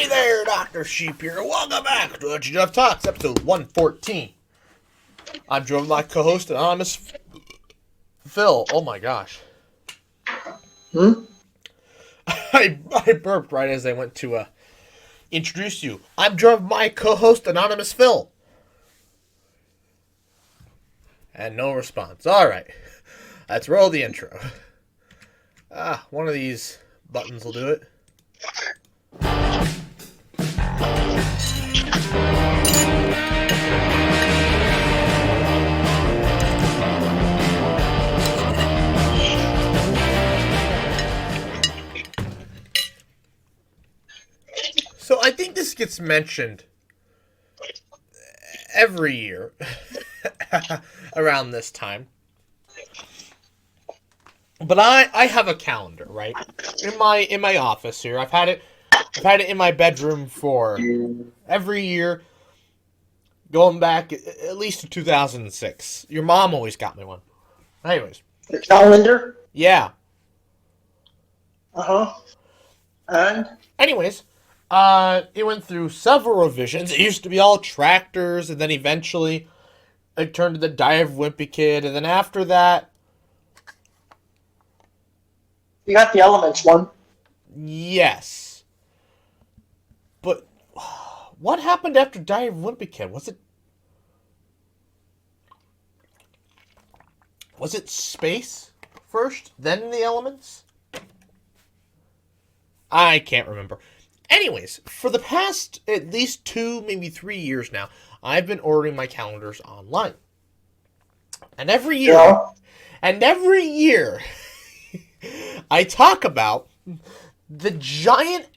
Hi there, Dr. Sheep here. Welcome back to TGIF Talks, episode 114. I'm joined with my co-host, Anonymous Phil. Oh my gosh. I burped right as I went to introduce you. I'm joined with my co-host, Anonymous Phil. And no response. Alright. Let's roll the intro. One of these buttons will do it. So I think this gets mentioned every year around this time. But I have a calendar, right? In my office here. I've had it in my bedroom for every year going back at least to 2006. Your mom always got me one. Anyways. The calendar? Yeah. And? Anyways, it went through several revisions. It used to be all tractors, and then eventually it turned to the Dive Wimpy Kid, and then after that... You got the Elements one. Yes. But what happened after Dive Wimpy Kid? Was it Space first, then the Elements? I can't remember. Anyways, for the past at least 2, maybe 3 years now, I've been ordering my calendars online. And every year, I talk about the giant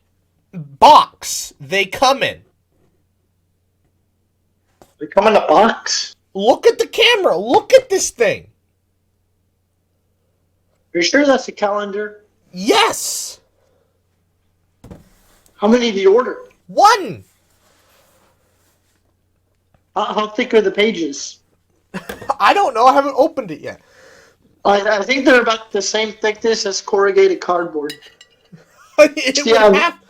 box they come in. They come in a box? Look at the camera. Look at this thing. Are you sure that's a calendar? Yes. How many did you order? 1. How thick are the pages? I don't know. I haven't opened it yet. I think they're about the same thickness as corrugated cardboard. You have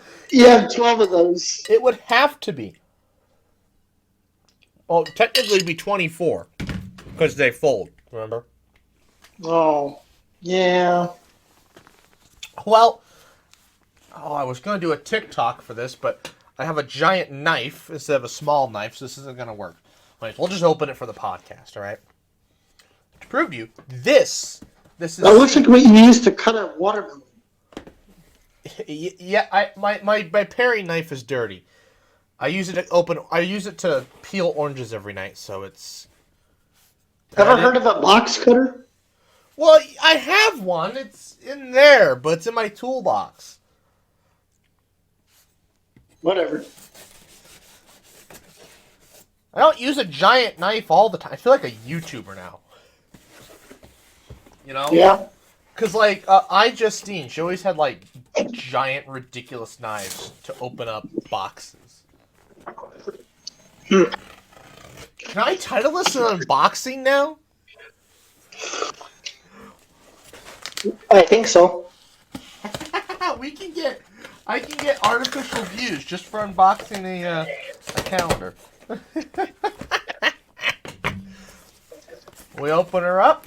12 of those. It would have to be. Well, technically it'd be 24. Because they fold, remember? Oh, yeah. Well, I was going to do a TikTok for this, but I have a giant knife instead of a small knife, so this isn't going to work. We'll just open it for the podcast, all right? To prove to you, this is... That looks like what you used to cut a watermelon. Yeah, my paring knife is dirty. I use it to peel oranges every night, so it's... Ever heard of a box cutter? Well, I have one. It's in there, but it's in my toolbox. Whatever. I don't use a giant knife all the time. I feel like a YouTuber now. You know? Yeah. Because, Justine, she always had, giant, ridiculous knives to open up boxes. Can I title this an unboxing now? I think so. I can get artificial views just for unboxing a calendar. We open her up.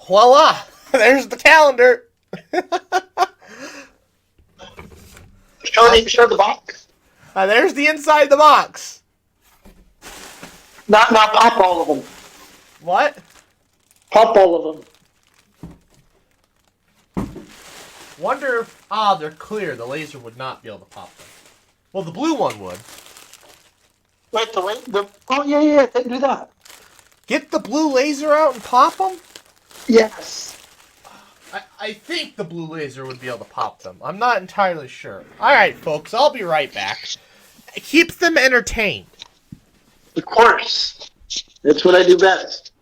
Voila! There's the calendar. Show the box. There's the inside of the box. Not pop all of them. What? Pop all of them. Wonder if they're clear. The laser would not be able to pop them. Well, the blue one would. Wait, oh yeah, do that. Get the blue laser out and pop them? Yes. I think the blue laser would be able to pop them. I'm not entirely sure. Alright, folks, I'll be right back. It keeps them entertained. Of course. That's what I do best.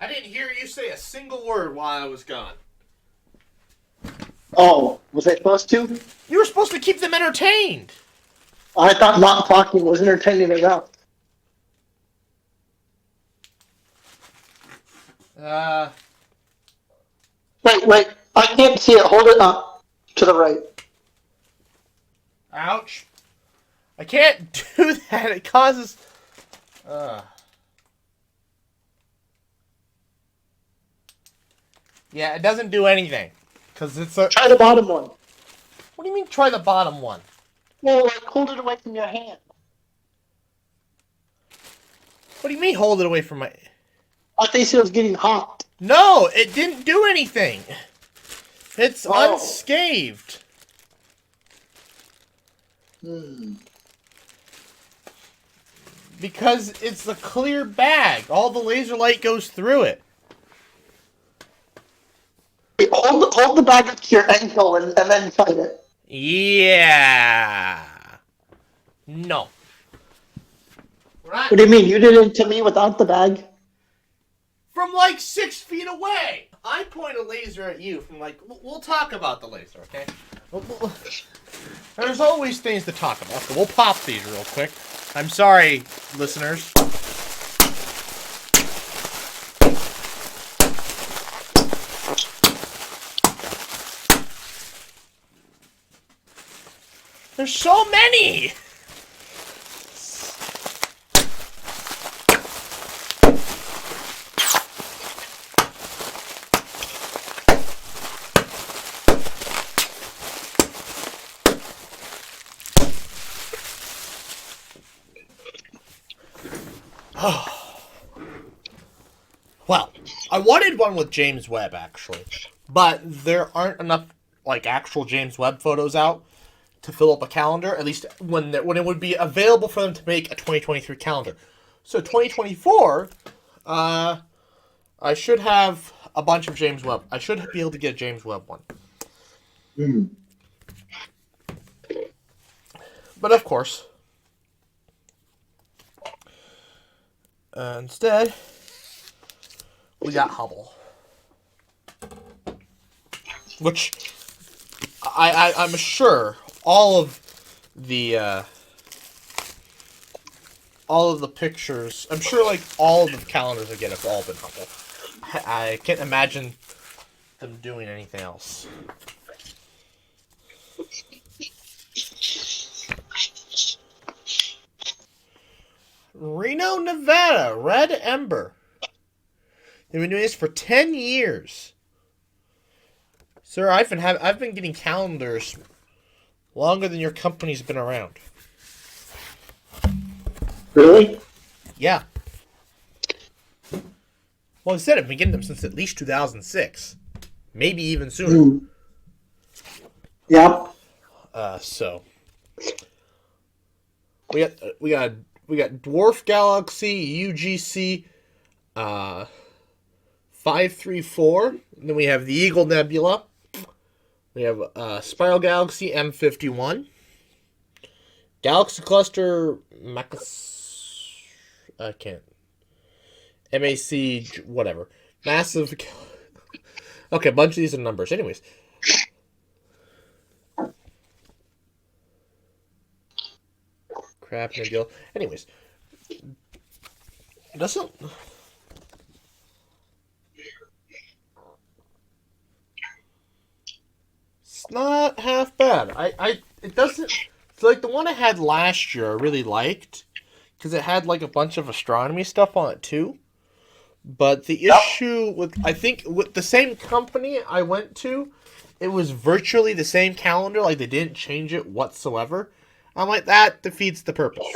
I didn't hear you say a single word while I was gone. Oh, was I supposed to? You were supposed to keep them entertained. I thought not talking was entertaining enough. Wait. I can't see it. Hold it up to the right. Ouch. I can't do that. It causes... Yeah, it doesn't do anything. Because it's a... Try the bottom one. What do you mean try the bottom one? Well, like, hold it away from your hand. What do you mean hold it away from my... I think it was getting hot. No, it didn't do anything. It's Oh. unscathed. Because it's a clear bag. All the laser light goes through it. Wait, hold the bag up to your ankle and then fight it. Yeah. No. Right. What do you mean? You did it to me without the bag? From like 6 feet away. I point a laser at you from like... We'll talk about the laser, okay? There's always things to talk about, so we'll pop these real quick. I'm sorry, listeners. There's so many! Well, I wanted one with James Webb, actually. But there aren't enough, like, actual James Webb photos out to fill up a calendar, at least when it would be available for them to make a 2023 calendar. So 2024, I should have a bunch of James Webb. I should be able to get a James Webb one. But of course, instead, we got Hubble. Which, I'm sure all of the pictures, I'm sure like all of the calendars again have all been Hubble. I can't imagine them doing anything else. Reno, Nevada, Red Ember. They've been doing this for 10 years. Sir, I've been getting calendars longer than your company's been around. Really? Yeah. Well, instead, I've been getting them since at least 2006. Maybe even sooner. Yep. So we got Dwarf Galaxy UGC 534. And then we have the Eagle Nebula. We have Spiral Galaxy M51. Galaxy Cluster I can't. MAC whatever. Massive. Okay, a bunch of these are numbers. Anyways. Crap Nebula. Anyways. It doesn't. It's not half bad. It doesn't. It's like the one I had last year I really liked. Because it had like a bunch of astronomy stuff on it too. But the issue with, I think, with the same company I went to, it was virtually the same calendar. Like, they didn't change it whatsoever. I'm like, that defeats the purpose.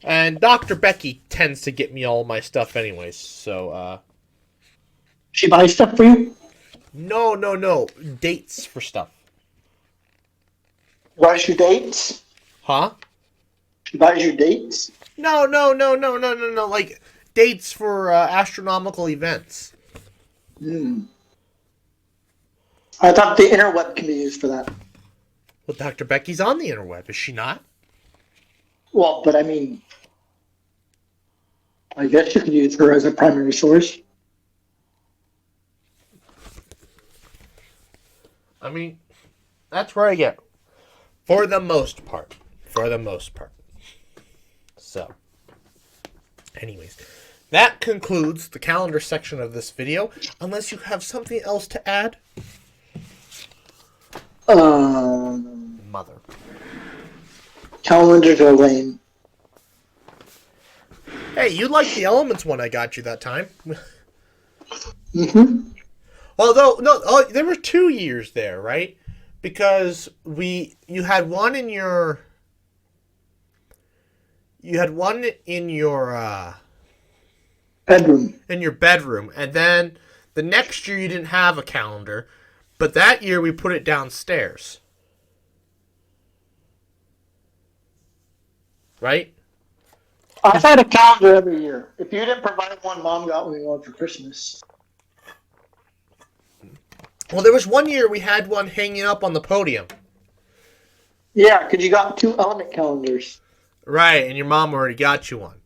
And Dr. Becky tends to get me all my stuff anyways, so, She buys stuff for you? No. Dates for stuff. Buys you dates? Huh? She buys you dates? No. Like, dates for astronomical events. I thought the interweb can be used for that. Well, Dr. Becky's on the interweb, is she not? Well, but I mean, I guess you could use her as a primary source. I mean, that's where I get. For the most part. So, anyways, that concludes the calendar section of this video. Unless you have something else to add? Mother. Calendars are lame. Hey, you liked the Elements one I got you that time. Mm-hmm. Although, no, there were 2 years there, right? Because you had one in your... You had one in your Bedroom. bedroom, and then the next year you didn't have a calendar, but that year we put it downstairs. Right? I've had a calendar every year. If you didn't provide one, Mom got me one for Christmas. Well, there was one year we had one hanging up on the podium. Yeah, because you got 2 element calendars. Right, and your mom already got you one.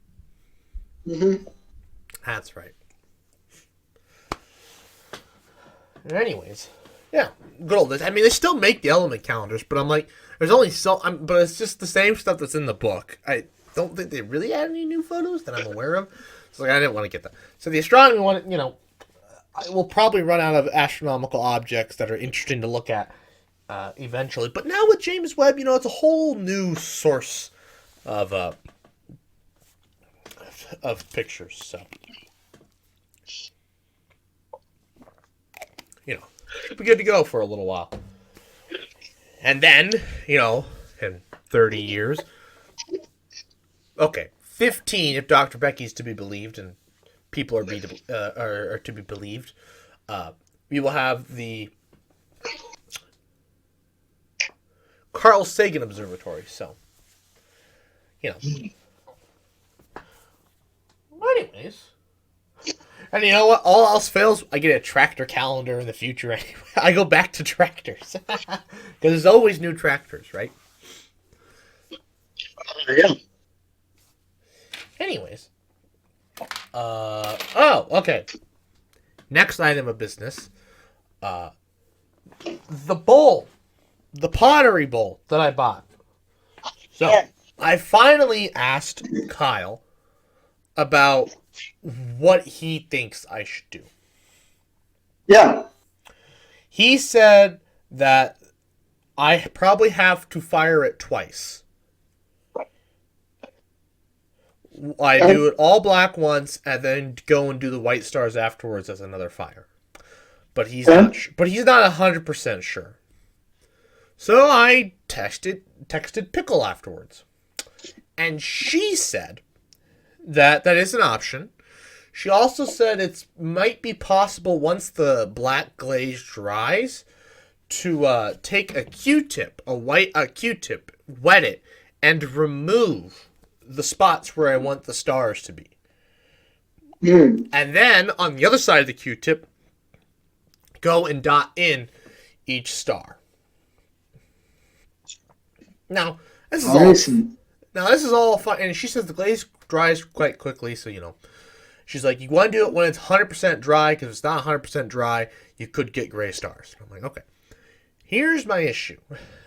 Mm-hmm. That's right. Anyways, yeah, good old days. I mean, they still make the element calendars, but I'm like, there's only but it's just the same stuff that's in the book. I don't think they really add any new photos that I'm aware of. So like, I didn't want to get that. So the astronomy one, I will probably run out of astronomical objects that are interesting to look at eventually. But now with James Webb, it's a whole new source of pictures. So should be good to go for a little while. And then, in 30 years, okay, 15 if Dr. Becky's to be believed, and people are to be believed, we will have the Carl Sagan Observatory. So, anyways. And you know what? All else fails, I get a tractor calendar in the future anyway. I go back to tractors. Because there's always new tractors, right? Yeah. Anyways. Okay. Next item of business. The bowl. The pottery bowl that I bought. So, I finally asked Kyle about what he thinks I should do. Yeah. He said that I probably have to fire it twice. I do it all black once and then go and do the white stars afterwards as another fire. But he's not 100% sure. So I texted Pickle afterwards. And she said that is an option. She also said it might be possible once the black glaze dries to take a Q-tip, a Q-tip, wet it, and remove the spots where I want the stars to be. Mm. And then on the other side of the Q-tip, go and dot in each star. Now this is all fun, and she says the glaze dries quite quickly, so she's like, you want to do it when it's 100% dry, because if it's not 100% dry, you could get gray stars. I'm like, okay. Here's my issue.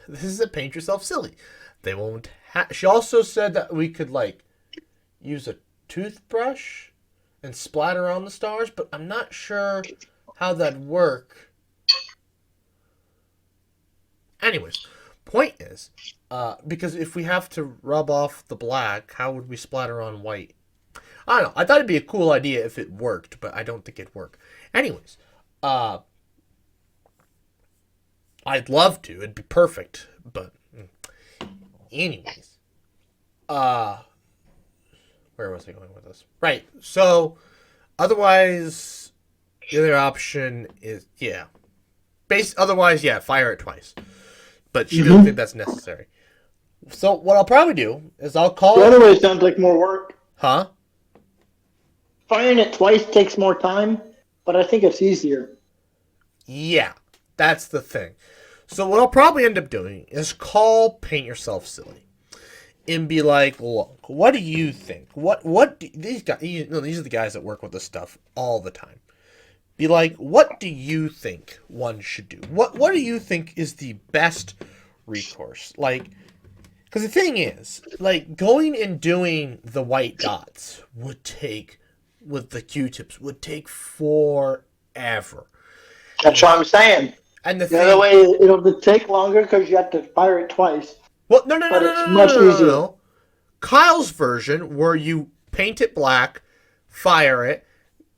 This is a paint yourself silly. They won't. She also said that we could use a toothbrush and splatter on the stars, but I'm not sure how that'd work. Anyways, point is, because if we have to rub off the black, how would we splatter on white? I don't know. I thought it'd be a cool idea if it worked, but I don't think it'd work. Anyways, I'd love to. It'd be perfect, but anyways, where was I going with this? Right. So, otherwise, the other option is otherwise, fire it twice. But she doesn't think that's necessary. So what I'll probably do is I'll call. The other way sounds like more work. Huh? Firing it twice takes more time, but I think it's easier. Yeah, that's the thing. So what I'll probably end up doing is call Paint Yourself Silly and be like, look, what do you think? These guys? These are the guys that work with this stuff all the time. Be like, what do you think one should do? What do you think is the best recourse? Because the thing is, going and doing the white dots with the Q-tips would take forever. That's what I'm saying. And the The other thing, way, it'll take longer because you have to fire it twice, well, no, no, no, but no, it's no, no, much no, no, no, easier. no. Kyle's version, where you paint it black, fire it,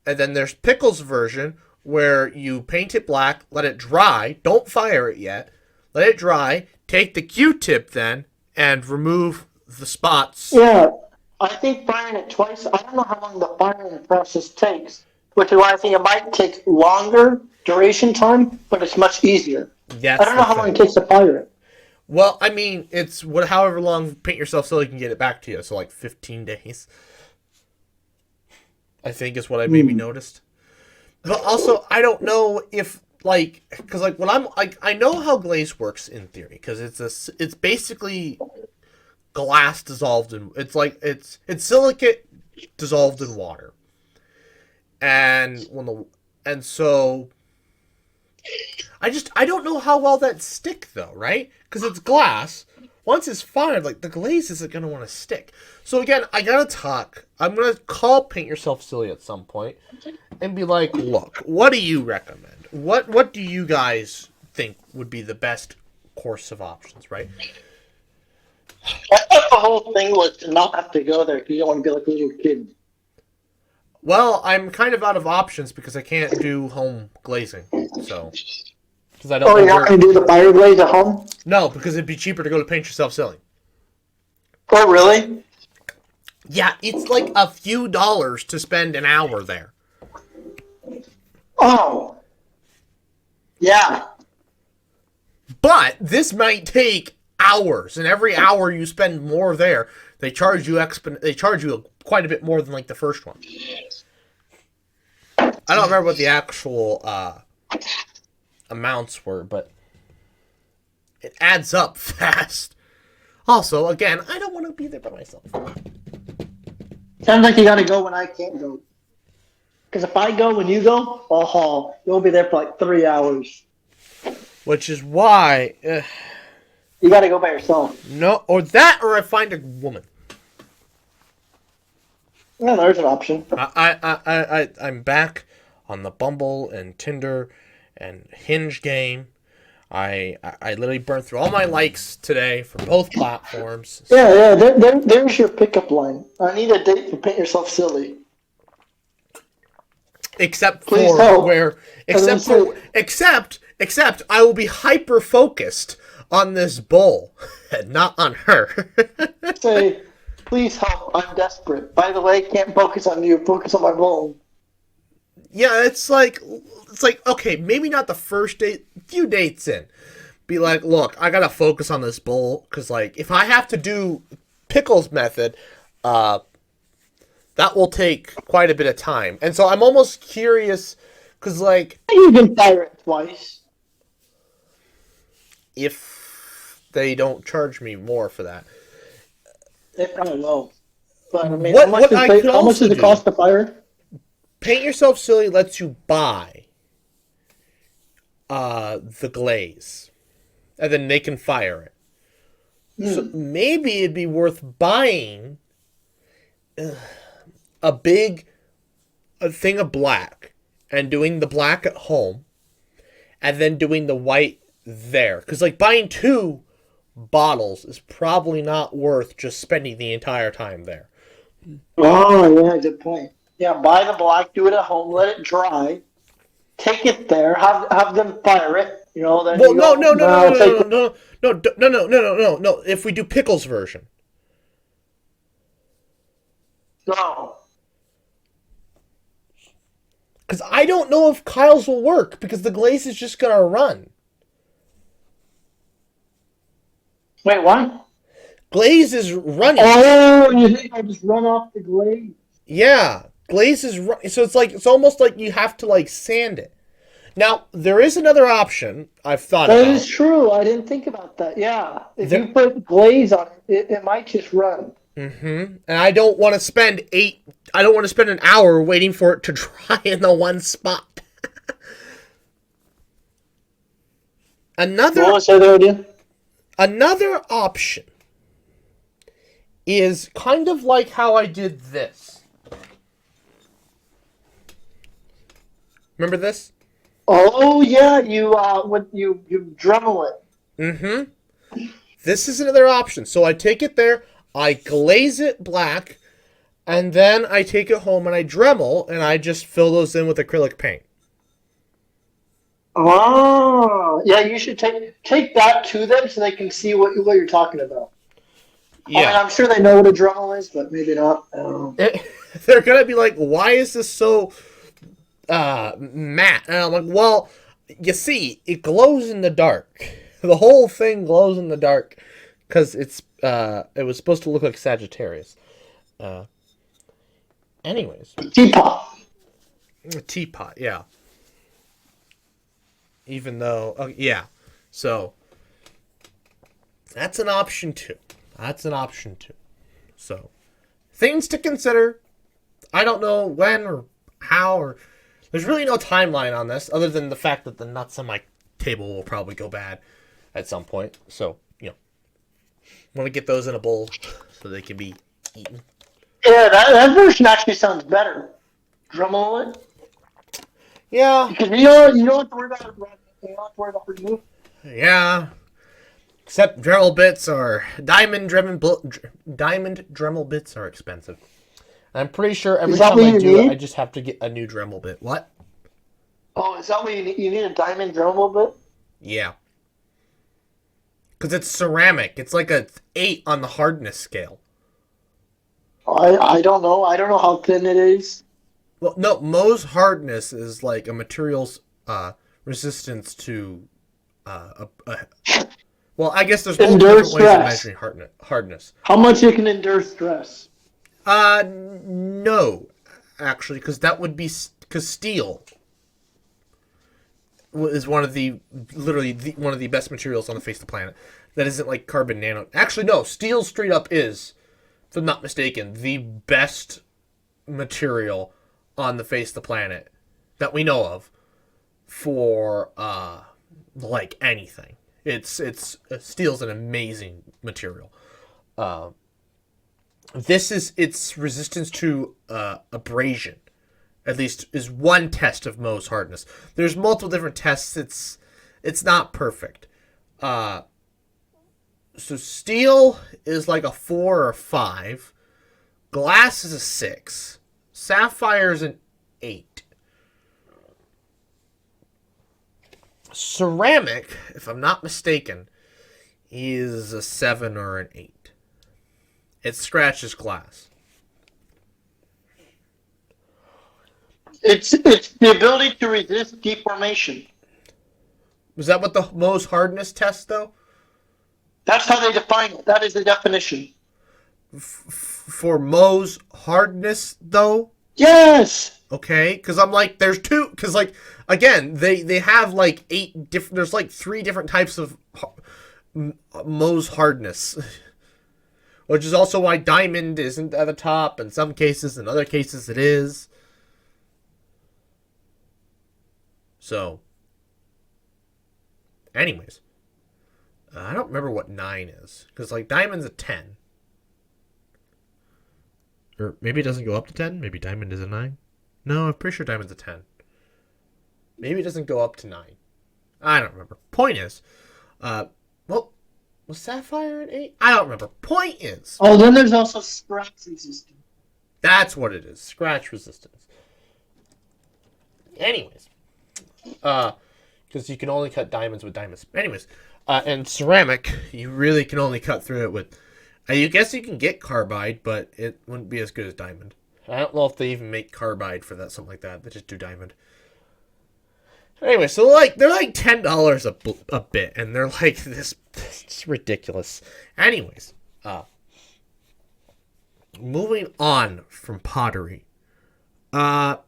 and then there's Pickle's version, where you paint it black, let it dry, don't fire it yet, let it dry, take the Q-tip then, and remove the spots. Yeah, I think firing it twice. I don't know how long the firing process takes, which is why I think it might take longer duration time, but it's much easier. I That's don't know the how long thing. it takes to fire it. Well, I mean, it's however long Paint Yourself Silly can get it back to you, so like 15 days. I think is what I maybe noticed. But also, I don't know if like because like when I'm like I know how glaze works in theory because it's basically glass dissolved in it's silicate dissolved in water, and so I don't know how well that stick though, right? Because it's glass. Once it's fired, like the glaze isn't gonna want to stick. So again, I gotta talk. I'm gonna call Paint Yourself Silly at some point and be like, look, what do you recommend? What do you guys think would be the best course of options, right? I thought the whole thing was to not have to go there because you don't want to be like a little kid. Well, I'm kind of out of options because I can't do home glazing. So, because I don't Oh, know you're not where. going to do the fire glaze at home? No, because it'd be cheaper to go to Paint Yourself Silly. Oh, really? Yeah, it's like a few dollars to spend an hour there. Oh, yeah. But this might take hours, and every hour you spend more there, they charge you quite a bit more than like the first one. I don't remember what the actual amounts were, but it adds up fast. Also, again, I don't want to be there by myself. Sounds like you got to go when I can't go. Because if I go when you go, oh, you'll be there for like 3 hours. Which is why, You got to go by yourself. no, or I find a woman. Yeah, there's an option. I'm back on the Bumble and Tinder and Hinge game. I literally burned through all my likes today for both platforms. Yeah. There's your pickup line. I need a date for Paint Yourself Silly. Except Please for help. where, except I will be hyper focused on this bowl and not on her. Say, please help. I'm desperate. By the way, can't focus on you. Focus on my bowl. Yeah, it's like okay, maybe not the first date, few dates in. Be like, look, I gotta focus on this bowl because like if I have to do Pickle's method, that will take quite a bit of time, and so I'm almost curious because like You can fire it twice. if they don't charge me more for that. They probably will. But I mean, What I could how much also does it do- cost to fire? Paint Yourself Silly lets you buy the glaze, and then they can fire it. So maybe it'd be worth buying a thing of black and doing the black at home, and then doing the white there. Because like buying 2 bottles is probably not worth just spending the entire time there. Oh, yeah, good point. Yeah, buy the black, do it at home, let it dry, take it there, have them fire it. You know, then Well, you go. Now take. no. If we do Pickle's version, No. because I don't know if Kyle's will work because the glaze is just gonna run. Wait, what? Glaze is running. Oh, you think I just run off the glaze? Yeah, glaze is running. So it's almost like you have to like sand it. Now there is another option I've thought That about. is true. I didn't think about that. Yeah, if There- you put glaze on it, it might just run. And I don't want to spend an hour waiting for it to dry in the one spot. What was the other idea? Another option is kind of like how I did this. Remember this? Oh yeah, you Dremel it. Mm-hmm. This is another option. So I take it there, I glaze it black, and then I take it home and I Dremel, and I just fill those in with acrylic paint. Oh, yeah, you should take that to them so they can see what you're talking about. I mean, Yeah. I'm sure they know what a Dremel is, but maybe not. They're gonna be like, why is this so matte? And I'm like, well, you see, it glows in the dark. The whole thing glows in the dark because it was supposed to look like Sagittarius. Uh, anyways, Teapot. a teapot, yeah. Even though, yeah, so that's an option too. That's an option too. So things to consider. I don't know when or how or there's really no timeline on this other than the fact that the nuts on my table will probably go bad at some point. So, want to get those in a bowl so they can be eaten. Yeah, that version actually sounds better. Dremel it. Yeah, Because you don't have to worry about it. You don't have to worry about remove. yeah. Except Dremel bits are diamond Dremel bits are expensive. I'm pretty sure every Is that time what I you do it, I need? just have to get a new Dremel bit. What? Oh, is that what you need? You need a diamond Dremel bit? Yeah, because it's ceramic. It's like a 8 on the hardness scale. I don't know. I don't know how thin it is. Well, no, Mohs hardness is like a material's resistance to well, I guess there's multiple Endure different ways of stress. measuring hardness. How much it can endure stress? No, actually, because that would be because steel is one of the one of the best materials on the face of the planet. That isn't like carbon nano. Actually, no, steel straight up is, if I'm not mistaken, the best material on the face of the planet that we know of for like anything. It's steel's an amazing material. This is its resistance to abrasion. At least is one test of Mohs hardness. There's multiple different tests. It's not perfect. So steel is like a 4 or a 5. Glass is a 6. Sapphire is an 8. Ceramic, if I'm not mistaken, is a 7 or an 8. It scratches glass. It's the ability to resist deformation. Was that what the Mohs hardness test though? That's how they define it. That is the definition. For Mohs hardness though? Yes. Okay, because I'm like, there's two, because like, again, they have like 8 different, there's like 3 different types of Mohs hardness, which is also why diamond isn't at the top in some cases, in other cases it is. So, anyways, I don't remember what 9 is, because like diamond's a 10. Or maybe it doesn't go up to 10, maybe diamond is a 9. No, I'm pretty sure diamond's a 10. Maybe it doesn't go up to 9. I don't remember. Point is, well, was Sapphire an 8? I don't remember. Point is, Oh, then there's also scratch resistance. that's what it is. Scratch resistance. Anyways, because you can only cut diamonds with diamonds. Anyways, and ceramic, you really can only cut through it with. I guess you can get carbide, but it wouldn't be as good as diamond. I don't know if they even make carbide for that, something like that. They just do diamond. Anyway, so like they're like $10 a bit, and they're like this. It's ridiculous. Anyways, moving on from pottery. So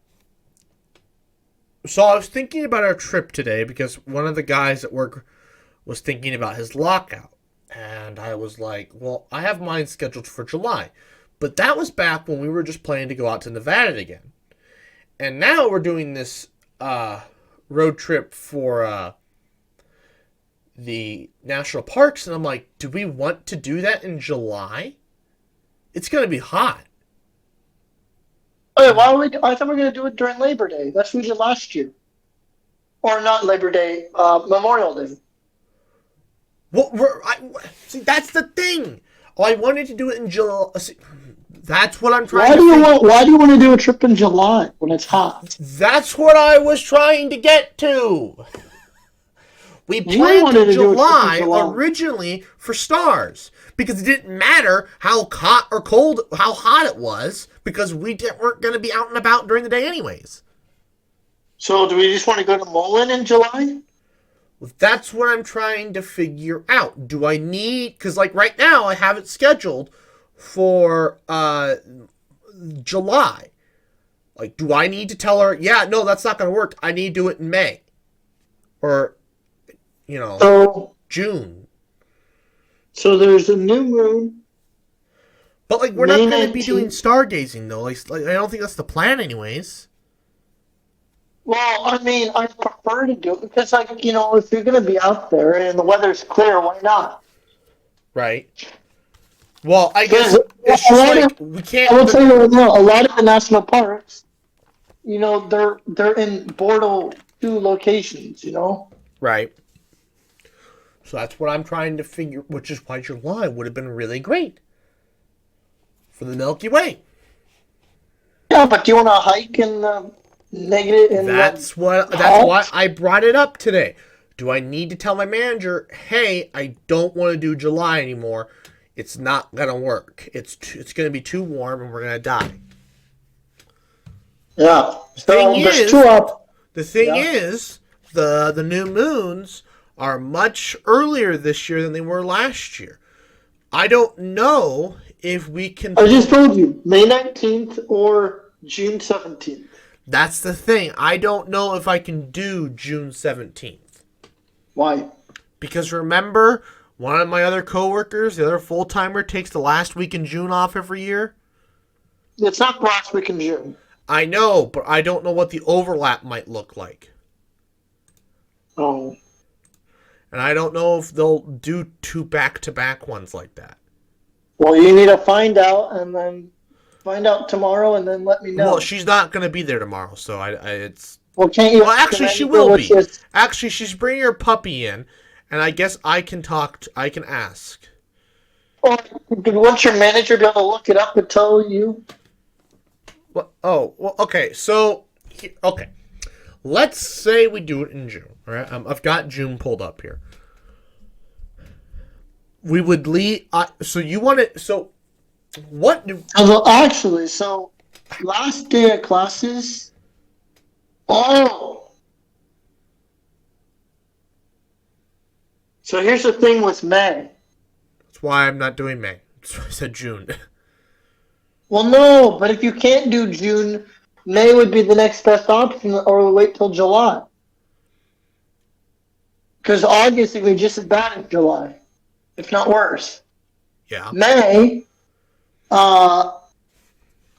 I was thinking about our trip today because one of the guys at work was thinking about his lockout, and I was like, well, I have mine scheduled for July, but that was back when we were just planning to go out to Nevada again, and now we're doing this road trip for the national parks, and I'm like, do we want to do that in July? It's gonna be hot. Oh, why are we? I thought we were going to do it during Labor Day. That's what we did last year. Or not Labor Day, Memorial Day. See, that's the thing. Oh, I wanted to do it in July. That's what I'm trying Why to do you figure. want? Why do you want to do a trip in July when it's hot? That's what I was trying to get to. We You planned wanted to do a trip in July July. originally for stars because it didn't matter how hot or cold, how hot it was, because weren't going to be out and about during the day anyways. So do we just want to go to Mullen in July? That's what I'm trying to figure out. Do I need, because like right now I have it scheduled for July. Like, do I need to tell her, yeah, no, that's not going to work. I need to do it in May. Or, So June. so there's a new moon. But, like, we're May not going to be doing 19th. stargazing, though. Like, I don't think that's the plan, anyways. Well, I mean, I prefer to do it because, like, if you're going to be out there and the weather's clear, why not? Right. Well, I guess Because it's a just lot like, of, we I will can't. tell you right now, a lot of the national parks, they're in Bordeaux 2 locations. Right. So that's what I'm trying to figure, which is why July would have been really great for the Milky Way. Yeah, but do you want to hike in the negative in the That's why halt? I brought it up today. Do I need to tell my manager, hey, I don't want to do July anymore. It's not gonna work. It's gonna be too warm and we're gonna die. Yeah. Thing So there's two is, up. the thing Yeah. is, the new moons are much earlier this year than they were last year. I don't know if we can. I just told you, May 19th or June 17th. That's the thing. I don't know if I can do June 17th. Why? Because remember, one of my other coworkers, the other full timer, takes the last week in June off every year. It's not last week in June. I know, but I don't know what the overlap might look like. Oh. And I don't know if they'll do 2 back-to-back ones like that. Well, you need to find out tomorrow and then let me know. Well, she's not going to be there tomorrow, so it's... Well, can't you? Well, ask actually, the she manager will what be. she- Actually, she's bringing her puppy in, and I guess I can I can ask. Or won't your manager be able to look it up and tell you? Well, okay, so... Okay. Let's say we do it in June, all right? I've got June pulled up here. We would leave... so you want it... So, what do... Well, actually, so last day of classes. Oh. So here's the thing with May. That's why I'm not doing May. That's why I said June. Well, no, but if you can't do June, May would be the next best option, or we wait till July. Because August would be just as bad as July, if not worse. Yeah. May,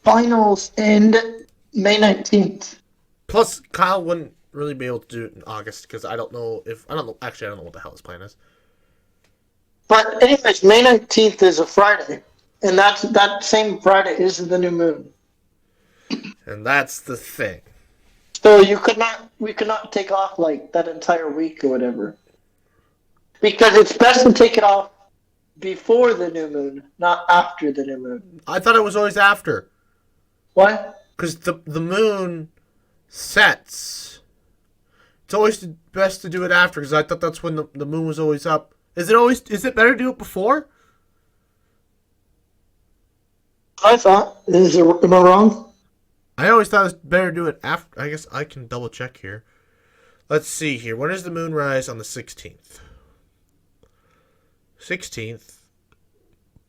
finals end May 19th. Plus, Kyle wouldn't really be able to do it in August because I don't know actually, I don't know what the hell his plan is. But anyways, May 19th is a Friday, and that same Friday is the new moon. And that's the thing. So we could not take off like that entire week or whatever. Because it's best to take it off before the new moon, not after the new moon. I thought it was always after. What? Because the moon sets. It's always best to do it after because I thought that's when the moon was always up. Is it better to do it before? I thought. Am I wrong? I always thought it was better to do it after. I guess I can double check here. Let's see here. When does the moon rise? On the 16th. 16th.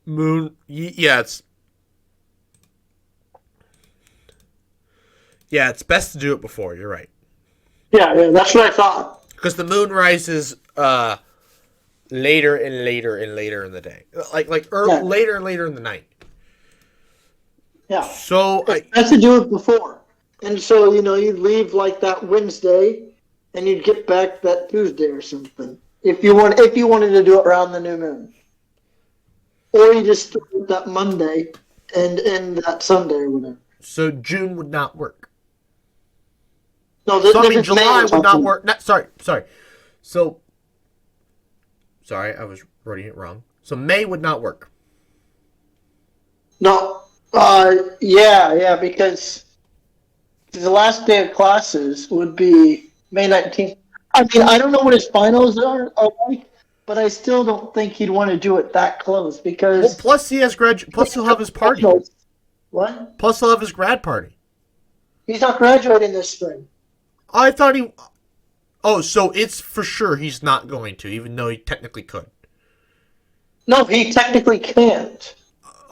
Moon. Yeah, it's best to do it before. You're right. Yeah, that's what I thought. Because the moon rises later and later and later in the day. Later and later in the night. Yeah. So It's best to do it before. And so, you'd leave like that Wednesday and you'd get back that Tuesday or something. If you wanted to do it around the new moon. Or you just start that Monday and end that Sunday or whatever. So June would not work. No, So I this mean, is May July we're would not talking. work. No, sorry. So, sorry, I was writing it wrong. So May would not work. No, yeah, because the last day of classes would be May 19th. I mean, I don't know what his finals are like, but I still don't think he'd want to do it that close Well, because plus he has plus he'll have his party. finals. What? Plus he'll have his grad party. He's not graduating this spring. I thought he. Oh, so it's for sure he's not going to, even though he technically could. No, he technically can't.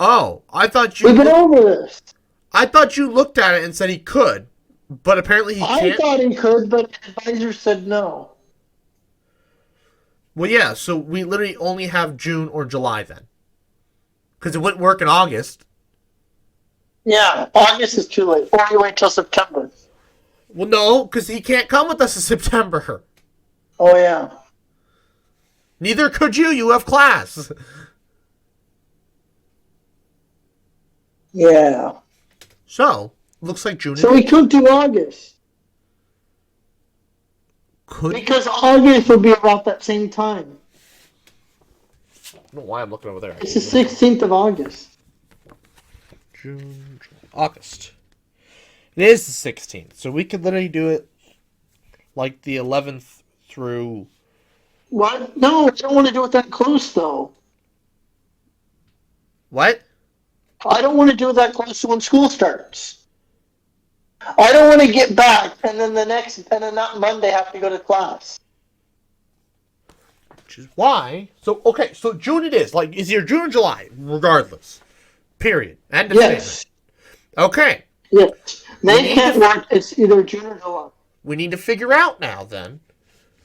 Oh, I thought We've been you. over this. I thought you looked at it and said he could, but apparently he I can't. thought he could, but advisor said no. Well, yeah. So we literally only have June or July then, because it wouldn't work in August. Yeah, August is too late. Or you wait till September. Well, no, because he can't come with us in September. Oh, yeah. Neither could you. You have class. Yeah. So looks like June. So we could do August. Could. Because August would be about that same time. I don't know why I'm looking over there. It's the 16th of August. June, July, August. It is the 16th, so we could literally do it like the 11th through. What? No, I don't want to do it that close, though. What? I don't want to do it that close to when school starts. I don't want to get back and then not Monday have to go to class. Which is why. So, okay, so June it is. Like, is either June or July, regardless. Period. End of Yes. statement. Okay. Yes. They can't work. It's either June or July. We need to figure out now, then.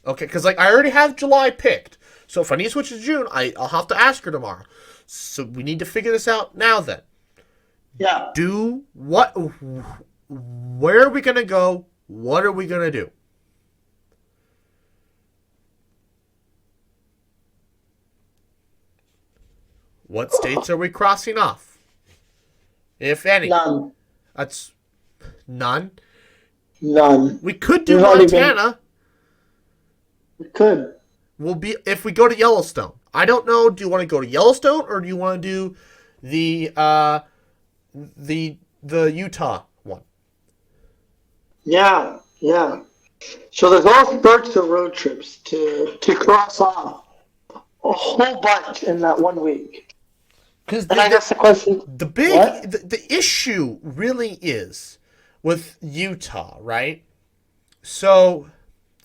Okay, because, like, I already have July picked. So if I need to switch to June, I'll have to ask her tomorrow. So we need to figure this out now, then. Yeah. Where are we going to go? What are we going to do? What states are we crossing off? If any. None. That's none. None. We could do There's not even- Montana. We could. We'll be if we go to Yellowstone. I don't know. Do you want to go to Yellowstone or do you want to do the Utah one? Yeah. Yeah. So there's all sorts of road trips to cross off. A whole bunch in that 1 week. Because And I guess the question... the issue really is with Utah, right? So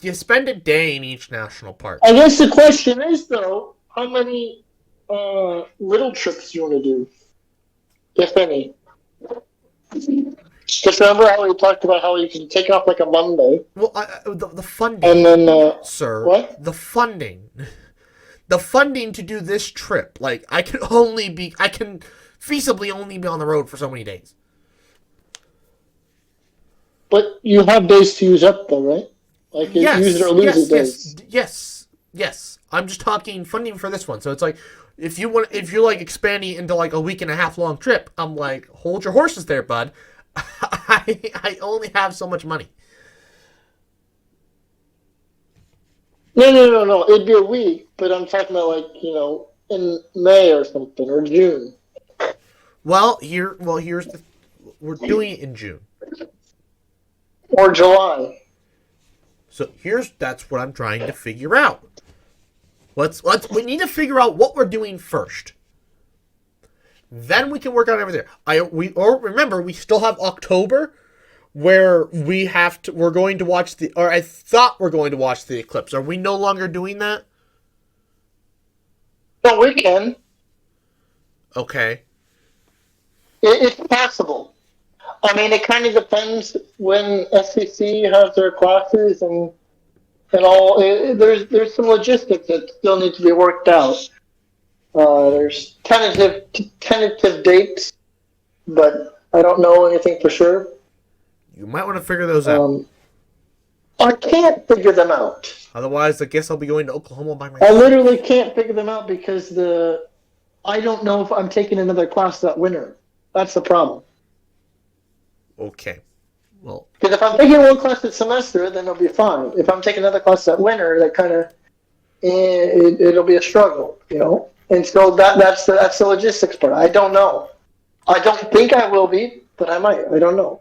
you spend a day in each national park. I guess the question is, though, how many little trips do you want to do? If any. Just remember how we talked about how you can take off like a Monday. Well, the funding, And then... sir. What? The funding. The funding to do this trip. Like, I can feasibly only be on the road for so many days. But you have days to use up, though, right? Like, use it or lose it days. Yes. I'm just talking funding for this one. So it's like, if you're like expanding into like a week and a half long trip, I'm like, hold your horses there, bud. I only have so much money. No. It'd be a week, but I'm talking about like, in May or something, or June. We're doing it in June. Or July. So that's what I'm trying to figure out. We need to figure out what we're doing first. Then we can work on everything. Remember, we still have October where we're going to watch I thought we're going to watch the eclipse. Are we no longer doing that? No, we can. Okay. It's possible. I mean, it kind of depends when SEC has their classes and all. There's some logistics that still need to be worked out. There's tentative dates, but I don't know anything for sure. You might want to figure those out. I can't figure them out. Otherwise, I guess I'll be going to Oklahoma by I myself. literally can't figure them out because I don't know if I'm taking another class that winter. That's the problem. Okay. Well, Because if I'm taking one class this semester, then it'll be fine. If I'm taking another class that winter, that kind of it'll be a struggle, And so that's the logistics part. I don't know. I don't think I will be, but I might. I don't know.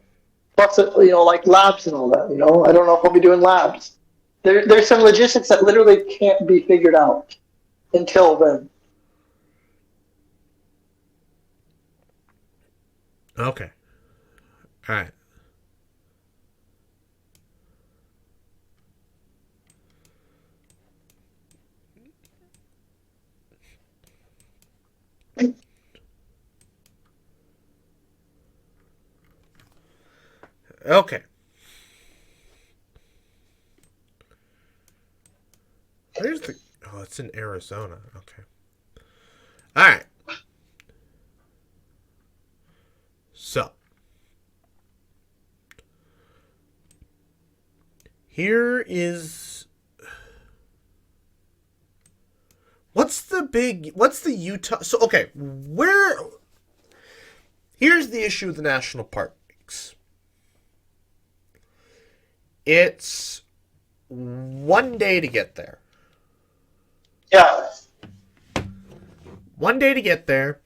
Plus, like labs and all that. I don't know if I'll be doing labs. There's some logistics that literally can't be figured out until then. okay. All right. Okay. Where's the... Oh, it's in Arizona. Okay. All right. So, here is... What's the Utah... So, okay, here's the issue with the national parks. It's 1 day to get there. Yeah. 1 day to get there.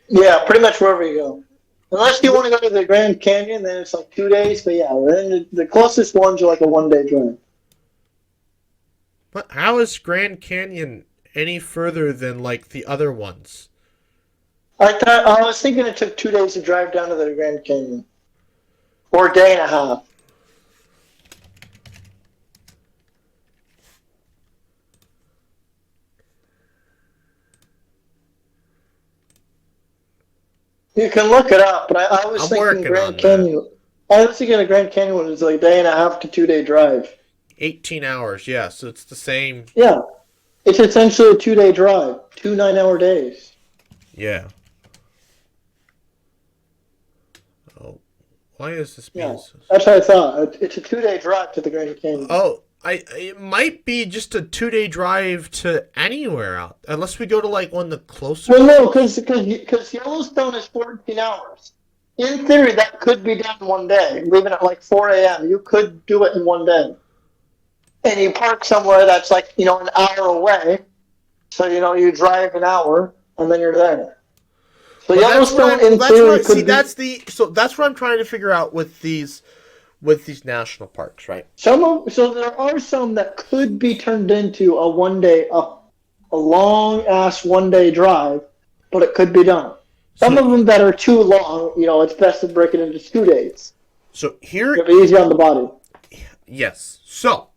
Yeah, pretty much wherever you go. Unless you want to go to the Grand Canyon, then it's like 2 days. But yeah, then the closest ones are like a 1 day drive. But how is Grand Canyon any further than like the other ones? I was thinking it took 2 days to drive down to the Grand Canyon, or a day and a half. You can look it up, but I was I'm thinking working Grand on Canyon. I was thinking the Grand Canyon was like a day and a half to 2 day drive. 18 hours, yeah, so it's the same. Yeah, it's essentially a 2 day drive, 2 9-hour days. Yeah. Oh, why is this being Yeah, so... that's what I thought. It's a 2 day drive to the Grand Canyon. Oh, it might be just a 2 day drive to anywhere out, unless we go to like one of the closer. Well, no, because Yellowstone is 14 hours. In theory, that could be done in 1 day. Leaving at like 4 a.m., you could do it in 1 day. And you park somewhere that's like an hour away. So you drive an hour and then you're there. So Yellowstone, in theory, could be. That's what I'm trying to figure out with these national parks, right? So there are some that could be turned into a 1 day, a long ass 1 day drive, but it could be done. Some of them that are too long, it's best to break it into 2 days. So here, it'll be easy on the body. Yes. So,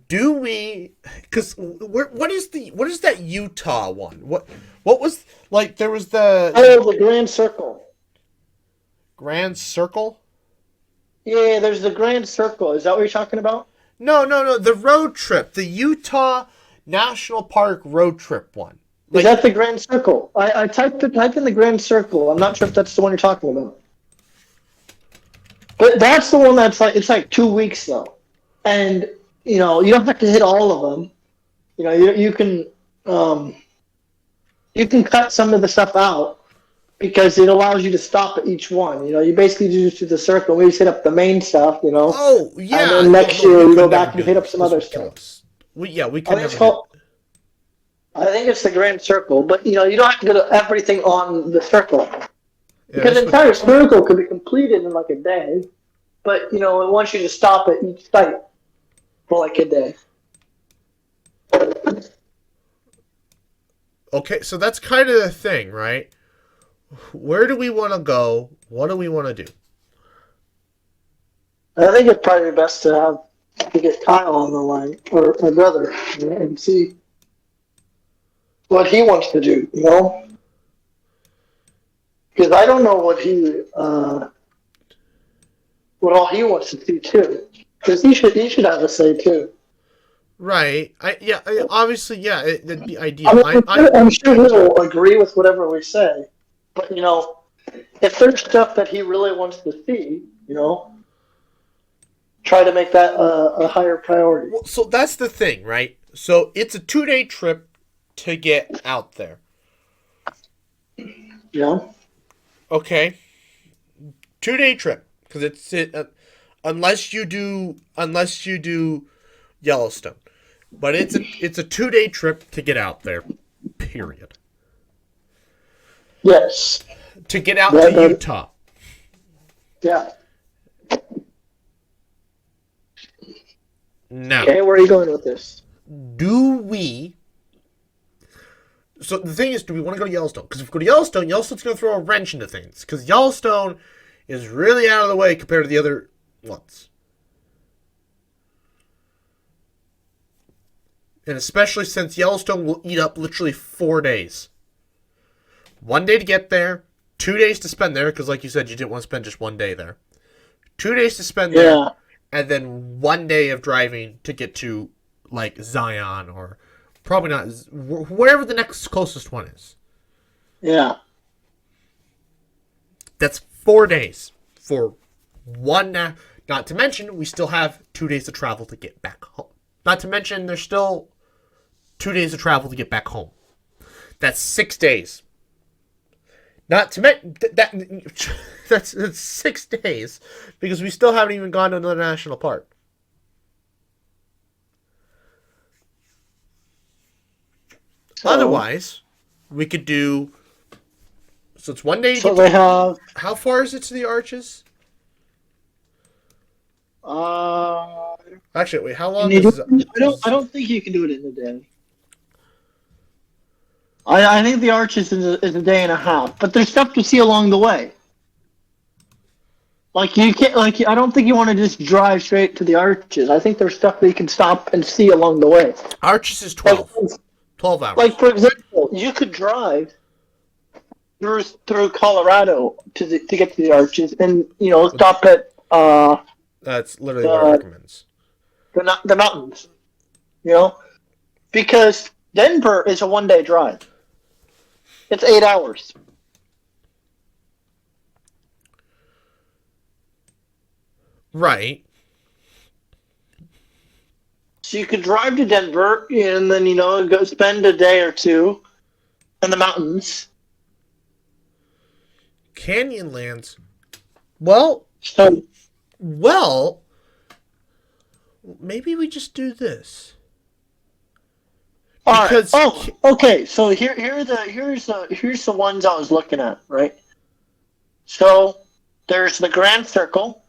do we? Because what is that Utah one? What was like? There was the the Grand Circle. Grand Circle. Yeah, there's the Grand Circle. Is that what you're talking about? No. The road trip, the Utah National Park road trip one. Is that the Grand Circle? I typed in the Grand Circle. I'm not sure if that's the one you're talking about. But that's the one that's like, it's like 2 weeks though. And, you don't have to hit all of them. You can cut some of the stuff out because it allows you to stop at each one. You basically just do the circle. We just hit up the main stuff, Oh, yeah. And then next year you go back and hit up some other stuff. We could never do. I think it's the Grand Circle, but you don't have to go to everything on the circle. Because the entire circle could be completed in like a day, but it wants you to stop at each site for like a day. Okay, so that's kind of the thing, right? Where do we want to go? What do we want to do? I think it's probably best to get Kyle on the line, or my brother, and see what he wants to do, Because I don't know what all he wants to do too. Because he should have a say too. Right. Obviously, yeah. It'd be ideal. I'm sure he'll agree with whatever we say. But if there's stuff that he really wants to see, try to make that a higher priority. Well, so that's the thing, right? So it's a 2-day trip to get out there. Yeah. Okay. 2-day trip. because unless you do Yellowstone, but it's a 2-day trip to get out there. Period. Yes. To get out to Utah. Yeah. Now, okay, where are you going with this? So the thing is, do we want to go to Yellowstone? Because if we go to Yellowstone, Yellowstone's going to throw a wrench into things. Because Yellowstone is really out of the way compared to the other ones. And especially since Yellowstone will eat up literally 4 days. 1 day to get there, 2 days to spend there, because like you said, you didn't want to spend just 1 day there. 2 days to spend there, and then 1 day of driving to get to, like, Zion, or probably not, wherever the next closest one is. Yeah. That's 4 days for one. Not to mention, we still have 2 days to travel to get back home. Not to mention, there's still 2 days of travel to get back home. That's 6 days. Not to mention that's 6 days because we still haven't even gone to another national park. So, otherwise, we could do. So it's 1 day. So they have. How far is it to the Arches? Actually, wait. How long is it? I don't think you can do it in a day. I think the Arches is a day and a half, but there's stuff to see along the way. Like you can't, like I don't think you want to just drive straight to the Arches. I think there's stuff that you can stop and see along the way. Arches is 12. 12 hours. Like for example, you could drive through Colorado to get to the Arches, and stop at That's literally what it recommends. The mountains, because Denver is a 1 day drive. It's 8 hours. Right. So you could drive to Denver and then, go spend a day or two in the mountains. Canyonlands. Well, maybe we just do this. Because, okay. So here's the ones I was looking at, right? So there's the Grand Circle.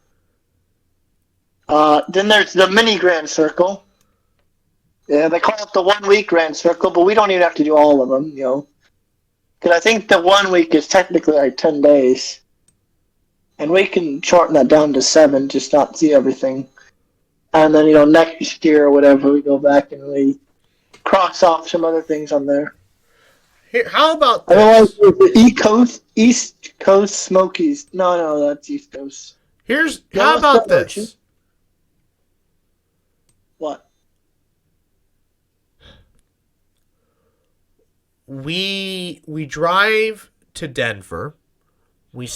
Then there's the mini Grand Circle. Yeah, they call it the 1 week Grand Circle, but we don't even have to do all of them, Because I think the 1 week is technically like 10 days. And we can shorten that down to 7, just not see everything. And then, next year or whatever, we go back and we cross off some other things on there. Here, how about this? Otherwise, the East Coast Smokies. No, that's East Coast. How about this? What? We drive to Denver. We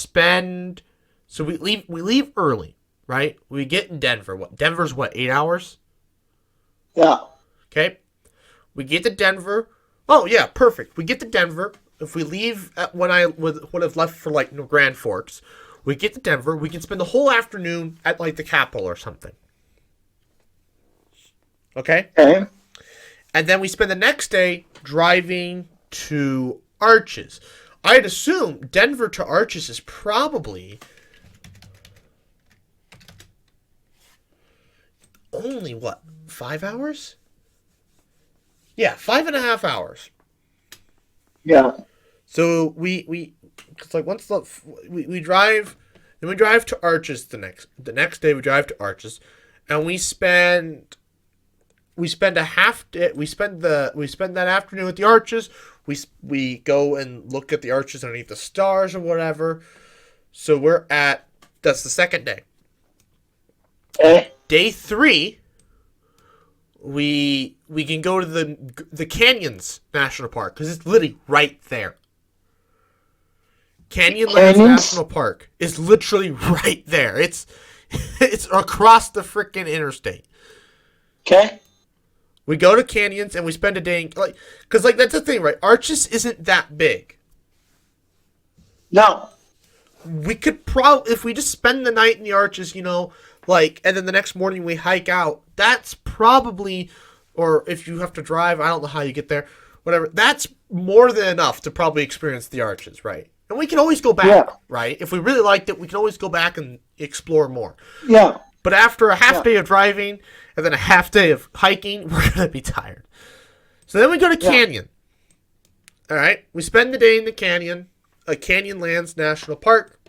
leave early, right? We get in Denver. Denver's 8 hours? Yeah. Okay. We get to Denver. Oh yeah, perfect. We get to Denver. If we leave at when I would have left for Grand Forks, we get to Denver. We can spend the whole afternoon at the Capitol or something. Okay. Okay. And then we spend the next day driving to Arches. I'd assume Denver to Arches is probably only 5 hours? Yeah, 5.5 hours. Yeah. So we once we drive, then we drive to Arches the next day we drive to Arches, and we spend a half day. We spend that afternoon at the Arches. We go and look at the Arches underneath the stars or whatever. So that's the second day. Okay. Day 3. We can go to the Canyons National Park because it's literally right there. Canyonlands National Park is literally right there. It's across the freaking interstate. Okay. We go to Canyons and we spend a day because that's the thing, right? Arches isn't that big. No. we could probably, if we just spend the night in the arches, like, and then the next morning we hike out, that's probably, or if you have to drive, I don't know how you get there, whatever, that's more than enough to probably experience the arches, right? And we can always go back, Yeah. right? If we really liked it, we can always go back and explore more. Yeah. But after a half Yeah. day of driving and then a half day of hiking, we're going to be tired. So then we go to Canyon. All right. We spend the day in the canyon, Canyonlands National Park.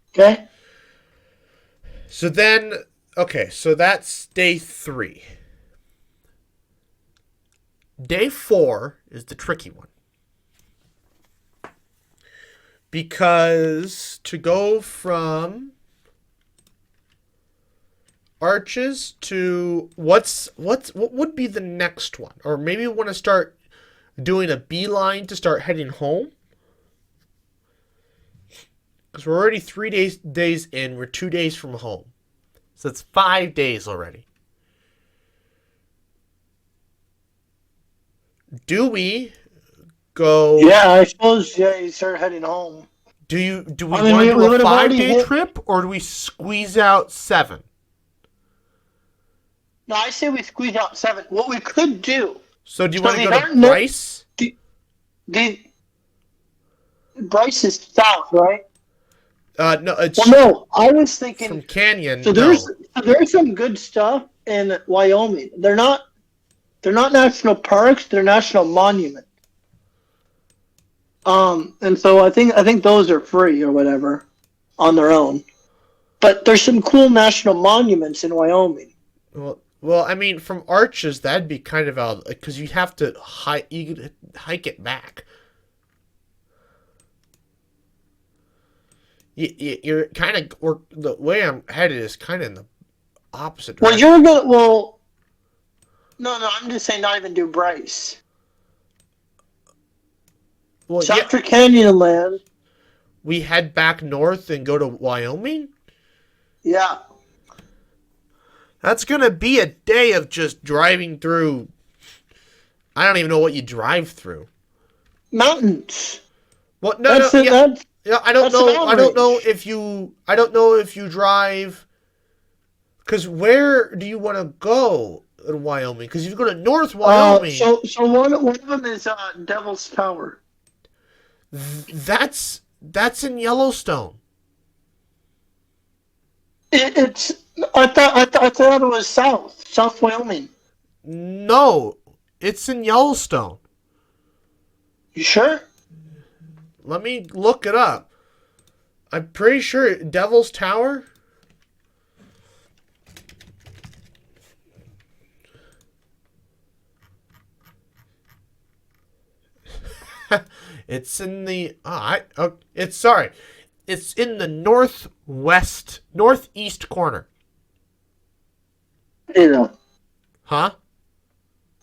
Okay. So then, okay, so that's day 3. Day 4 is the tricky one. Because to go from arches to what would be the next one? Or maybe we want to start doing a beeline to start heading home. Because we're already 3 days in. We're 2 days from home. So it's 5 days already. Do we go? Yeah, I suppose. Yeah, you start heading home. Do we want to we do a would have already 5-day hit. trip, or do we squeeze out 7? No, I say we squeeze out 7. What we could do. So do you So want to these go to aren't no- Bryce? The Bryce is south, right? No, it's Well, no, I was thinking. from Canyon. So there's some good stuff in Wyoming. They're not national parks. They're national monuments. And so I think those are free or whatever on their own. But there's some cool national monuments in Wyoming. Well, I mean, from Arches, that'd be kind of out because you have to hike it back. You're kind of the way I'm headed is kind of in the opposite Well, direction. you're gonna. Well, no. I'm just saying, not even do Bryce. Well, So yeah, after Canyonland, we head back north and go to Wyoming. yeah. That's gonna be a day of just driving through. I don't even know what you drive through. Mountains. What? No. Yeah. That's Yeah, I don't That's an know. I don't know average. if you. I don't know if you drive. Because where do you want to go in Wyoming? Because if you go to North Wyoming, so one of them is Devil's Tower. that's in Yellowstone. It's I thought it was South Wyoming. No, it's in Yellowstone. You sure? Let me look it up. I'm pretty sure Devil's Tower. It's in the. It's in the northeast corner. You know, Huh?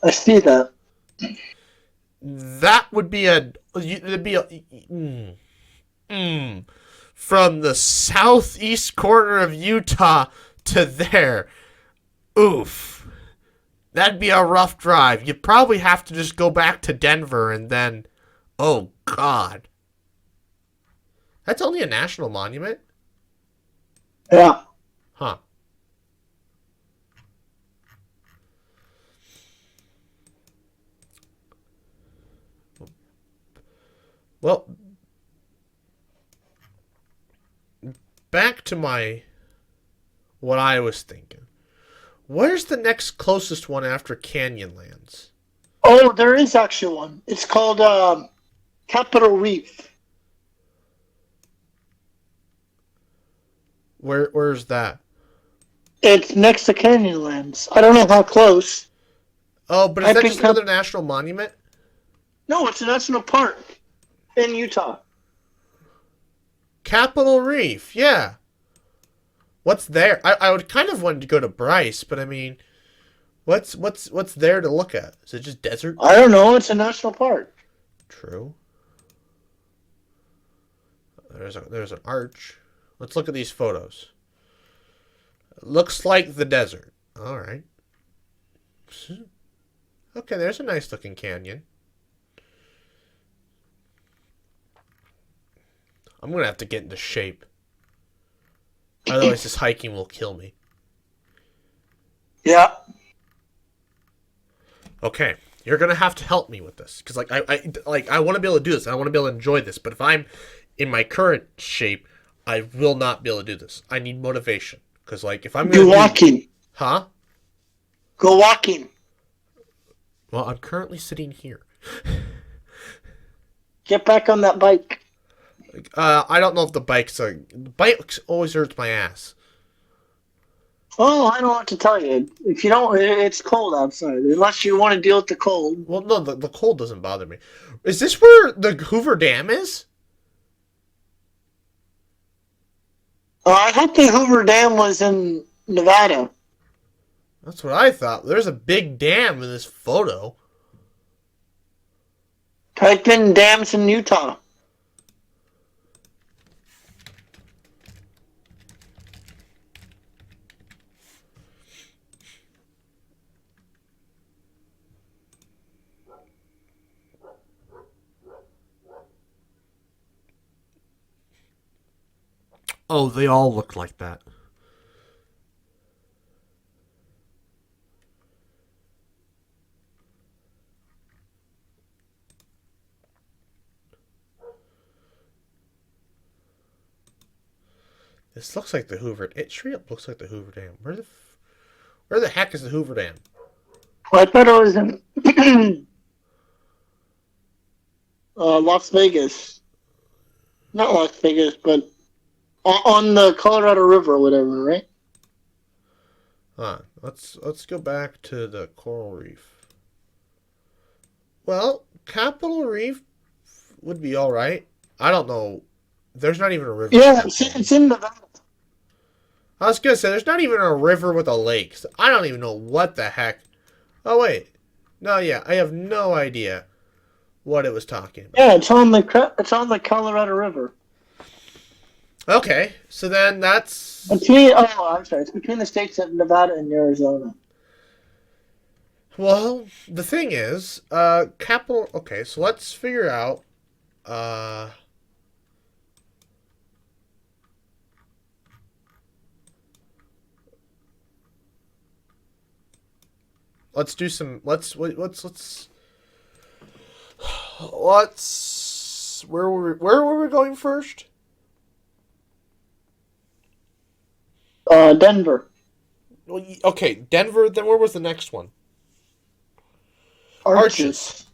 I see that. That would be from the southeast corner of Utah to there. Oof. That'd be a rough drive. You'd probably have to just go back to Denver and then, oh God. That's only a national monument? Yeah. Huh. Well, back to what I was thinking. Where's the next closest one after Canyonlands? Oh, there is actually one. It's called Capitol Reef. Where's that? It's next to Canyonlands. I don't know how close. Oh, but is I that think just another national monument? No, it's a national park in Utah. Capitol Reef, yeah. What's there? I would kind of want to go to Bryce, but I mean, what's there to look at? Is it just desert? I don't know. It's a national park. True. There's an arch. Let's look at these photos. It looks like the desert. All right. Okay, there's a nice looking canyon. I'm gonna have to get into shape. Otherwise, this hiking will kill me. Yeah. Okay, you're gonna have to help me with this because I want to be able to do this. I want to be able to enjoy this. But if I'm in my current shape, I will not be able to do this. I need motivation because if I'm gonna Do walking. huh? Go walking. Well, I'm currently sitting here. Get back on that bike. I don't know if the bike always hurts my ass. Oh, I don't know what to tell you. If you don't, it's cold outside. Unless you want to deal with the cold. Well, no, the cold doesn't bother me. Is this where the Hoover Dam is? I thought the Hoover Dam was in Nevada. That's what I thought. There's a big dam in this photo. Type in dams in Utah. Oh, they all look like that. This looks like the Hoover. It straight up looks like the Hoover Dam. Where the heck is the Hoover Dam? Well, I thought it was in Las Vegas. Not Las Vegas, but on the Colorado River or whatever, right? Let's go back to the coral reef. Well, Capitol Reef would be all right. I don't know. There's not even a river. Yeah, it's in Nevada. I was gonna say there's not even a river with a lake. So I don't even know what the heck. Oh wait, no, yeah, I have no idea what it was talking about. Yeah, it's on the Colorado River. Okay, so then that's I'm sorry. It's between the states of Nevada and Arizona. well. The thing is, Capitol. Okay, so let's figure out. Let's do some. Let's. Where were we going first? Denver. Well, okay, Denver. Then where was the next one? Arches.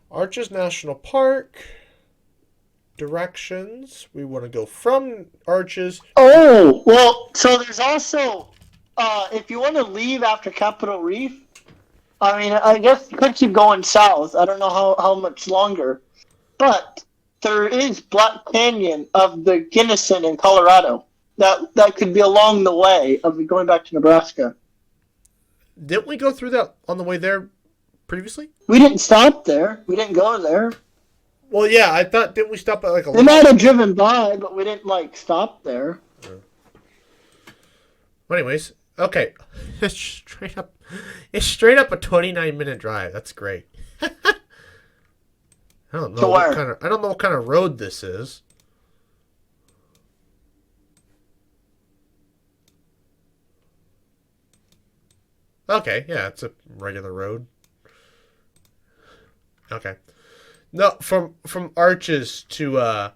Arches National Park. Directions. We want to go from Arches. Oh, well, so there's also, if you want to leave after Capitol Reef, I mean, I guess you could keep going south. I don't know how much longer. But there is Black Canyon of the Gunnison in Colorado. That could be along the way of going back to Nebraska. Didn't we go through that on the way there previously? We didn't stop there. We didn't go there. Well, yeah, I thought, didn't we stop at like a... We might have driven by, but we didn't, stop there. Well, anyways, okay. It's straight up a 29-minute drive. That's great. I don't know I don't know what kind of road this is. Okay, yeah, it's a regular road. Okay. No, from Arches to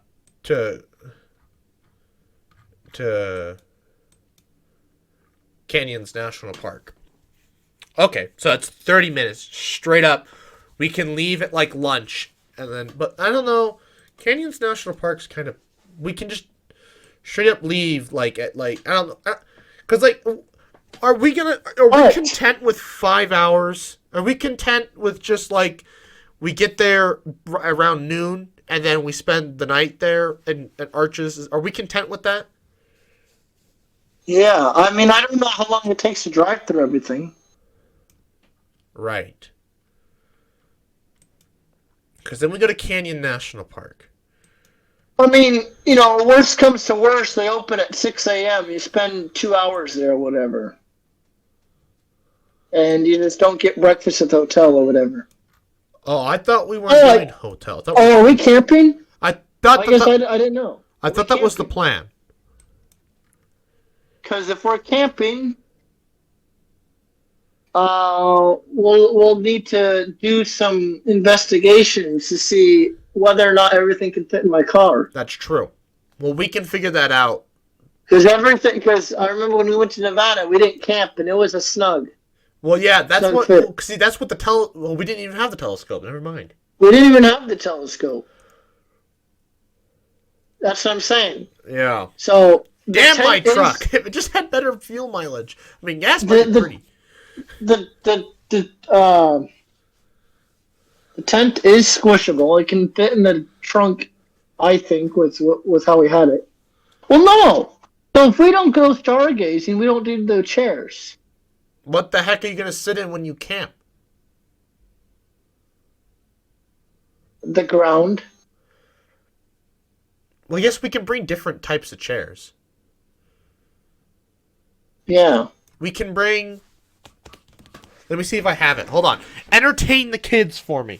Canyons National Park. Okay, so that's 30 minutes straight up. We can leave at like lunch and then, but I don't know. Canyons National Park's kind of, we can just straight up leave like at like, I don't know, because like, are we content with 5 hours? Are we content with just like, we get there around noon and then we spend the night there at Arches? Are we content with that? Yeah, I mean, I don't know how long it takes to drive through everything. Right. Because then we go to Canyon National Park. I mean, worst comes to worst, they open at 6 a.m. You spend 2 hours there or whatever. And you just don't get breakfast at the hotel or whatever. Oh, I thought we weren't Oh, doing hotel. are we camping? I thought I guess I didn't know. I thought that was the plan. Because if we're camping, we'll need to do some investigations to see whether or not everything can fit in my car. That's true. Well, we can figure that out. Because I remember when we went to Nevada, we didn't camp, and it was a snug. Well, yeah, that's Snug what. fit. Well, see, that's what Well, we didn't even have the telescope. Never mind. We didn't even have the telescope. That's what I'm saying. Yeah. So damn my truck! If it just had better fuel mileage. I mean, gas might be pretty. The tent is squishable. It can fit in the trunk, I think, with how we had it. Well, no. So if we don't go stargazing, we don't do the chairs. What the heck are you gonna sit in when you camp? The ground. Well, yes, we can bring different types of chairs. Yeah. We can bring... Let me see if I have it. Hold on. Entertain the kids for me.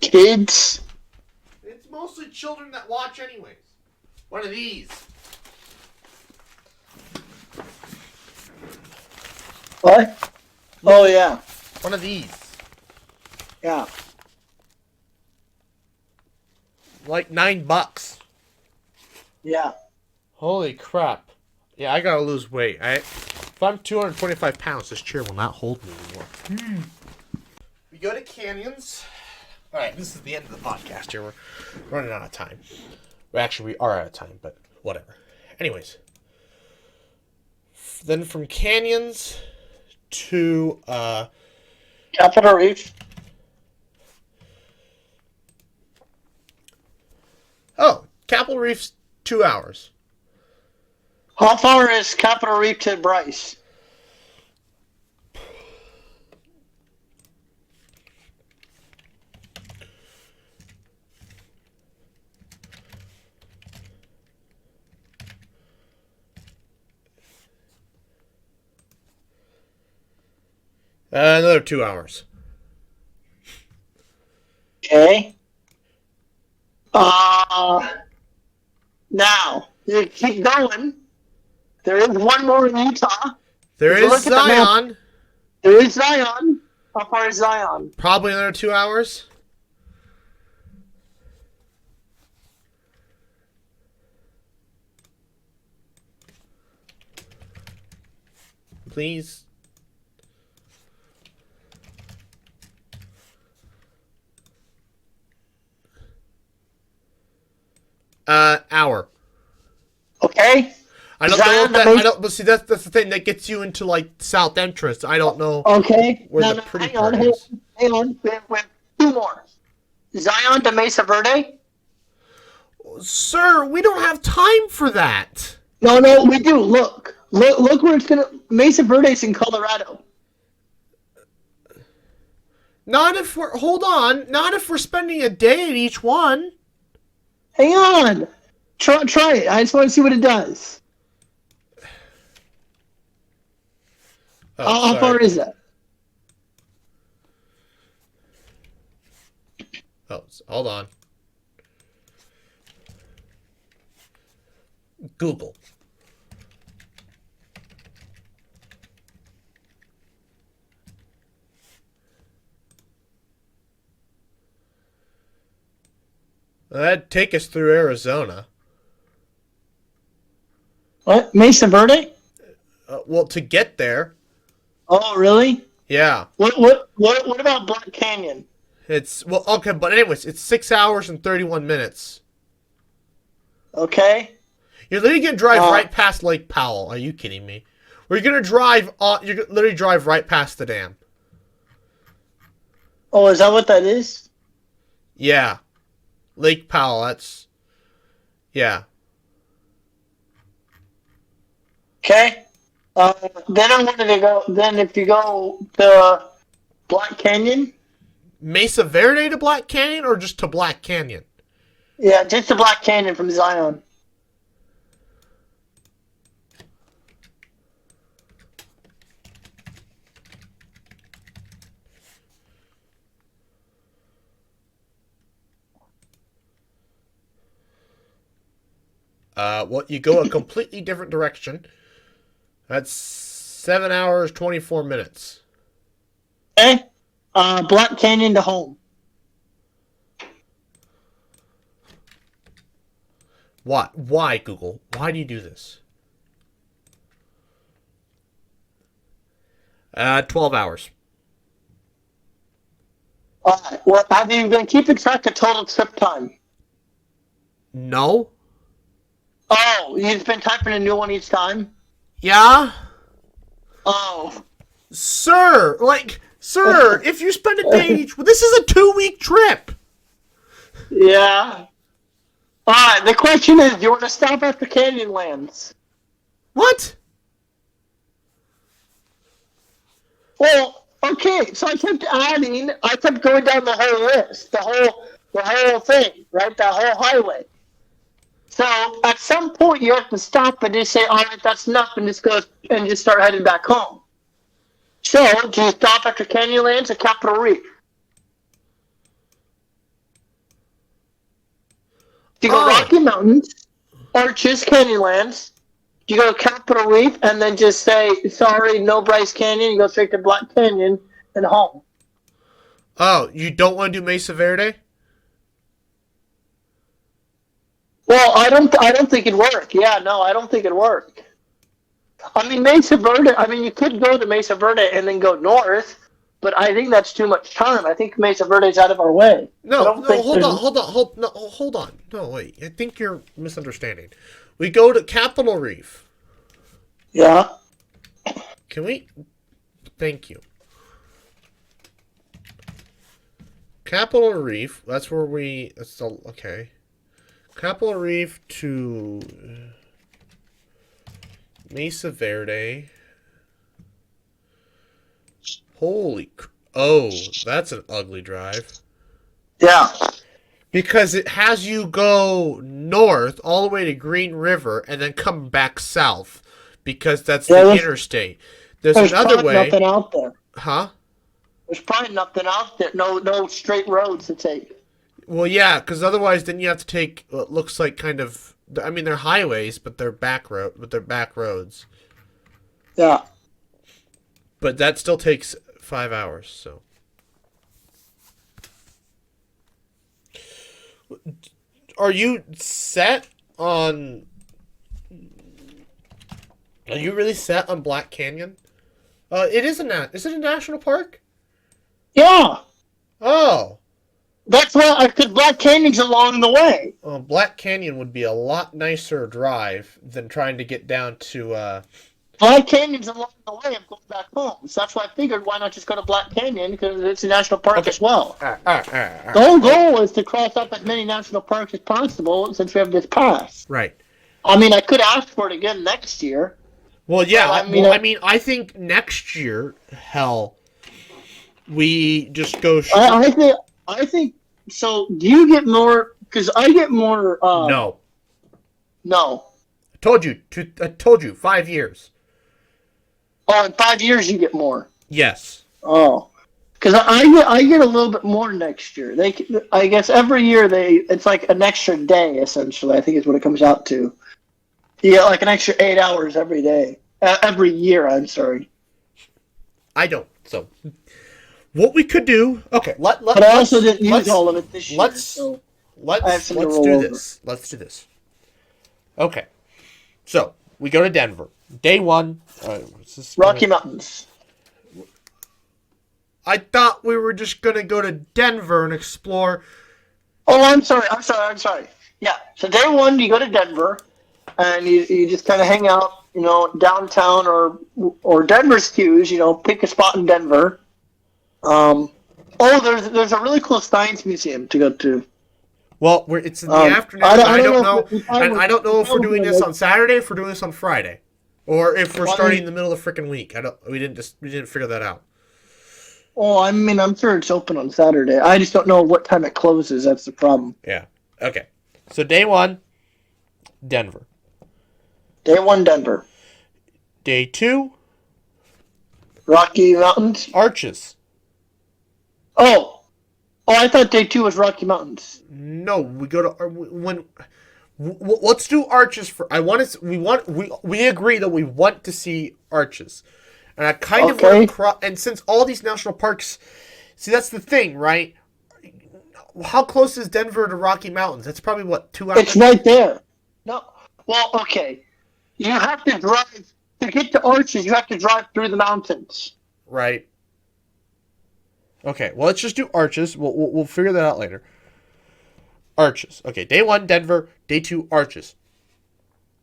Kids? It's mostly children that watch anyways. One of these. What? Oh, yeah. One of these. Yeah. Like $9. Yeah. Holy crap. Yeah, I gotta lose weight. If I'm 225 pounds, this chair will not hold me anymore. We go to canyons. Alright, this is the end of the podcast here. We're running out of time. Well, actually, we are out of time, but whatever. Anyways. Then from canyons to... Capitol Reef. Oh, Capitol Reef's 2 hours. How far is Capitol Reef to Bryce? Another 2 hours. Okay. Now, you keep going. There is one more in Utah. There is Zion. There is Zion. How far is Zion? Probably another 2 hours. Please. Hour. Okay. I don't know if that. I don't. But see, that's the thing that gets you into like South Entrance. I don't know. Okay. Where the pretty part hang is. Hang on. We have two more. Zion to Mesa Verde. Sir, we don't have time for that. No, we do. Look where it's gonna. Mesa Verde's in Colorado. Not if we're. Hold on. Not if we're spending a day at each one. Hang on. Try it. I just want to see what it does. How far is that? Oh, hold on. Google. That'd take us through Arizona. What? Mesa Verde? Well, to get there. Oh, really? Yeah. What about Black Canyon? It's okay, but anyways, it's 6 hours and 31 minutes. Okay. You're literally gonna drive right past Lake Powell. Are you kidding me? We're gonna drive on. You're gonna literally drive right past the dam. Oh, is that what that is? Yeah, Lake Powell. That's yeah. Okay. Then I wanted to go. Then if you go to Black Canyon. Mesa Verde to Black Canyon, or just to Black Canyon? Yeah, just to Black Canyon from Zion. Well, you go a completely different direction. That's 7 hours, 24 minutes. Okay. Black Canyon to home. Why? Why, Google? Why do you do this? 12 hours. Alright. Well, have you been keeping track of total trip time? No? Oh, you've been typing a new one each time? Yeah? Oh. Sir! Sir, if you spend a day each... This is a 2-week trip! Yeah. Alright, the question is, do you want to stop at the Canyonlands? What? Well, okay, so I kept going down the whole list, the whole thing, right? The whole highway. So at some point you have to stop and just say, all right, that's enough, and just go and just start heading back home. So do you stop after Canyonlands or Capitol Reef? Do you go Rocky Mountains, Arches, Canyonlands? Do you go to Capitol Reef and then just say, sorry, no Bryce Canyon, you go straight to Black Canyon and home? Oh, you don't want to do Mesa Verde? Well, I don't think it'd work. Yeah, no, I don't think it'd work. I mean, Mesa Verde, you could go to Mesa Verde and then go north, but I think that's too much time. I think Mesa Verde's out of our way. Hold on. No, wait. I think you're misunderstanding. We go to Capitol Reef. Yeah. Can we? Thank you. Capitol Reef. That's where we. That's the okay. Capitol Reef to Mesa Verde. Holy. Oh, that's an ugly drive. Yeah. Because it has you go north all the way to Green River and then come back south. Because that's the interstate. There's another way. There's nothing out there. Huh? There's probably nothing out there. No straight roads to take. Well, yeah, because otherwise then you have to take what looks like kind of... I mean, they're highways, but they're back roads. Yeah. But that still takes 5 hours, so... Are you set on... Are you really set on Black Canyon? Is it a national park? Yeah. Oh. That's why, because Black Canyon's along the way. Black Canyon would be a lot nicer drive than trying to get down to, Black Canyon's along the way of going back home. So that's why I figured, why not just go to Black Canyon, because it's a national park as well. All right. The whole goal is to cross up as many national parks as possible since we have this pass. Right. I mean, I could ask for it again next year. Well, yeah. I think next year, hell, we just go... I think so. Do you get more? Because I get more. No. No. I told you. 5 years. Oh, in 5 years you get more. Yes. Oh, because I get a little bit more next year. I guess every year it's like an extra day essentially. I think is what it comes out to. You get like an extra 8 hours every day. Every year. I'm sorry. I don't. So. What we could do, okay. But I also didn't use all of it this year. Let's do this. Let's do this. Okay, so we go to Denver. Day 1. Rocky Mountains. I thought we were just gonna go to Denver and explore. Oh, I'm sorry. Yeah. So day 1, you go to Denver, and you just kind of hang out, downtown or Denver's Q's. Pick a spot in Denver. There's a really cool science museum to go to. Well, it's in the afternoon. I don't know. I don't know if we're doing this on Saturday, if we're doing this on Friday, or if we're starting in the middle of the freaking week. We didn't figure that out. Oh, I'm sure it's open on Saturday. I just don't know what time it closes. That's the problem. Yeah. Okay. So day 1, Denver. Day 1, Denver. Day 2, Rocky Mountains. Arches. Oh, I thought day 2 was Rocky Mountains. No, we go to Let's do arches for. I want to. We agree that we want to see arches, and I kind of want to Okay. cross. And since all these national parks, see that's the thing, right? How close is Denver to Rocky Mountains? That's probably what 2 hours. It's right there. No. Well, okay. You have to drive to get to Arches. You have to drive through the mountains. Right. Okay. Well, let's just do arches. We'll figure that out later. Arches. Okay. Day 1, Denver. Day 2, arches.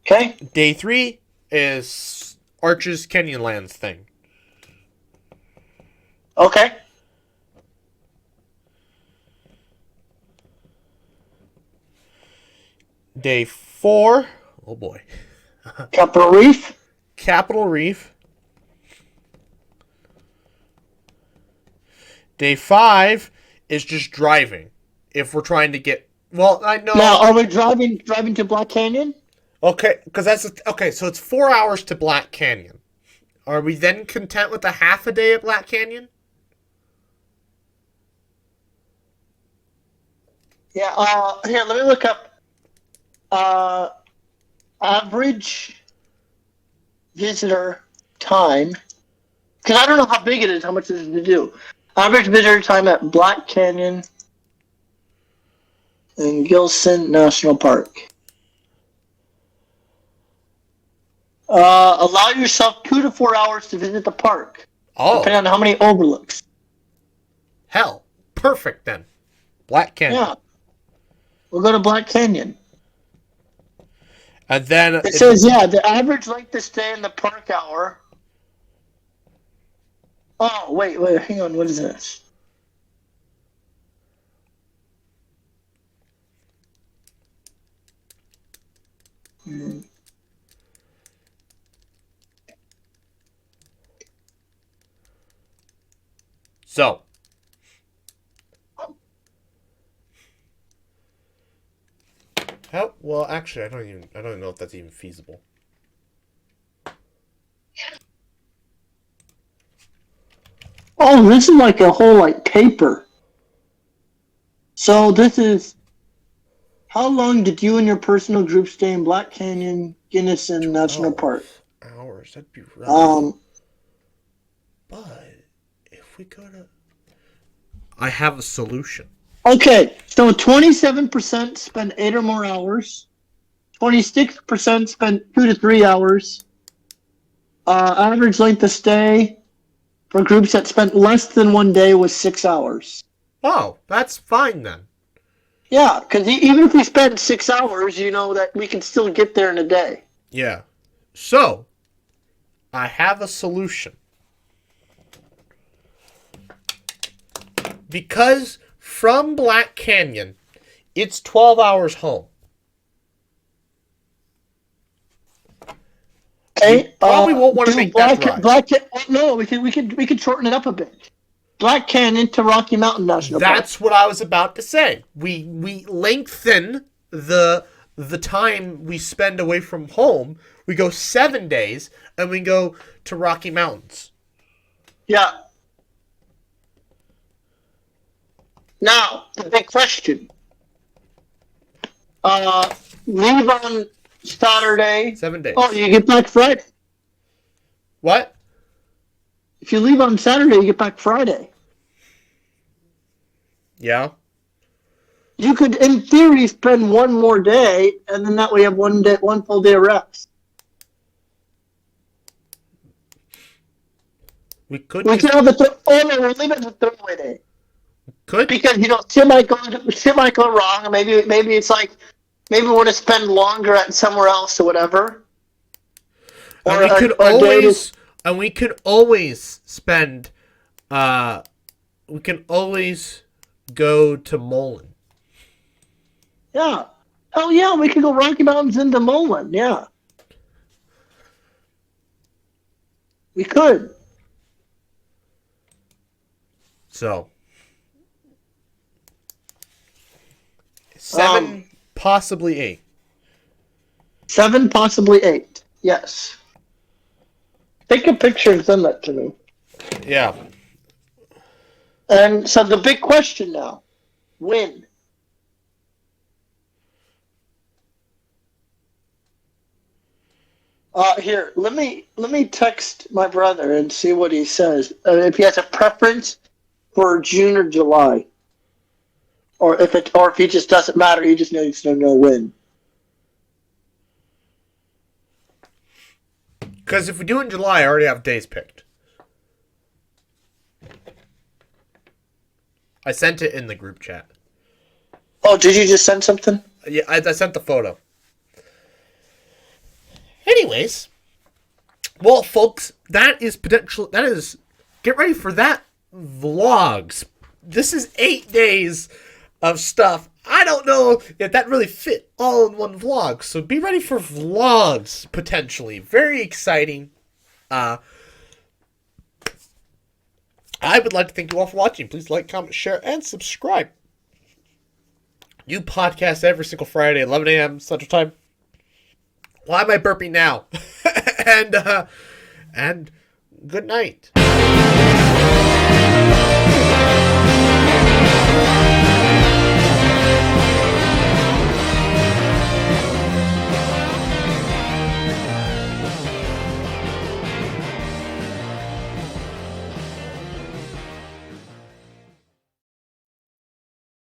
Okay. Day 3 is Arches Canyonlands thing. Okay. Day 4. Oh boy. Capitol Reef. Capitol Reef. Day 5 is just driving. If we're trying to get. Well, I know. Now, are we driving to Black Canyon? Okay, because okay. So it's 4 hours to Black Canyon. Are we then content with a half a day at Black Canyon? Yeah. Here, let me look up. Average visitor time. Because I don't know how big it is, how much this is to do. Average visitor time at Black Canyon and Gilson National Park. Allow yourself 2 to 4 hours to visit the park, depending on how many overlooks. Hell, perfect then. Black Canyon. Yeah. We'll go to Black Canyon. And then it says, the average length of stay in the park hour. Oh, wait, hang on. What is this? So. How? Well, actually, I don't know if that's even feasible. Oh, this is like a whole paper. So this is how long did you and your personal group stay in Black Canyon, Gunnison National Park? Hours. That'd be rough. But if we go to, I have a solution. Okay, so 27% spend 8 or more hours. 26% spend 2 to 3 hours. Average length of stay for groups that spent less than 1 day was 6 hours. Oh, that's fine then. Yeah, because even if we spend 6 hours, you know that we can still get there in a day. Yeah. So, I have a solution. Because from Black Canyon, it's 12 hours home. Okay. We probably won't want to make that drive. No, we could shorten it up a bit. Black Canyon to Rocky Mountain National Park. That's what I was about to say. We lengthen the time we spend away from home. We go 7 days, and we go to Rocky Mountains. Yeah. Now, the big question. Leave on Saturday. 7 days. Oh, you get back Friday. What? If you leave on Saturday, you get back Friday. Yeah. You could, in theory, spend one more day, and then that way you have one full day of rest. We could. We can have we're leaving the throwaway day. Could because shit might go wrong, and maybe it's like maybe we want to spend longer at somewhere else or whatever. And we could always spend. We can always go to Mullen. Yeah. Oh yeah, we could go Rocky Mountains into Mullen. Yeah. We could. So. 7, possibly 8. 7, possibly 8. Yes. Take a picture and send that to me. Yeah. And so the big question now, when? Here, let me text my brother and see what he says. If he has a preference for June or July, or if he just doesn't matter, he just needs to know when. Because if we do it in July, I already have days picked. I sent it in the group chat. Oh, did you just send something? Yeah, I sent the photo. Anyways, well, folks, that is potential. That is, get ready for that vlogs. This is 8 days of stuff. I don't know if that really fit all in one vlog, so be ready for vlogs potentially. Very exciting. I would like to thank you all for watching. Please like, comment, share, and subscribe. New podcast every single Friday, 11 a.m. Central Time. Why am I burping now? And good night.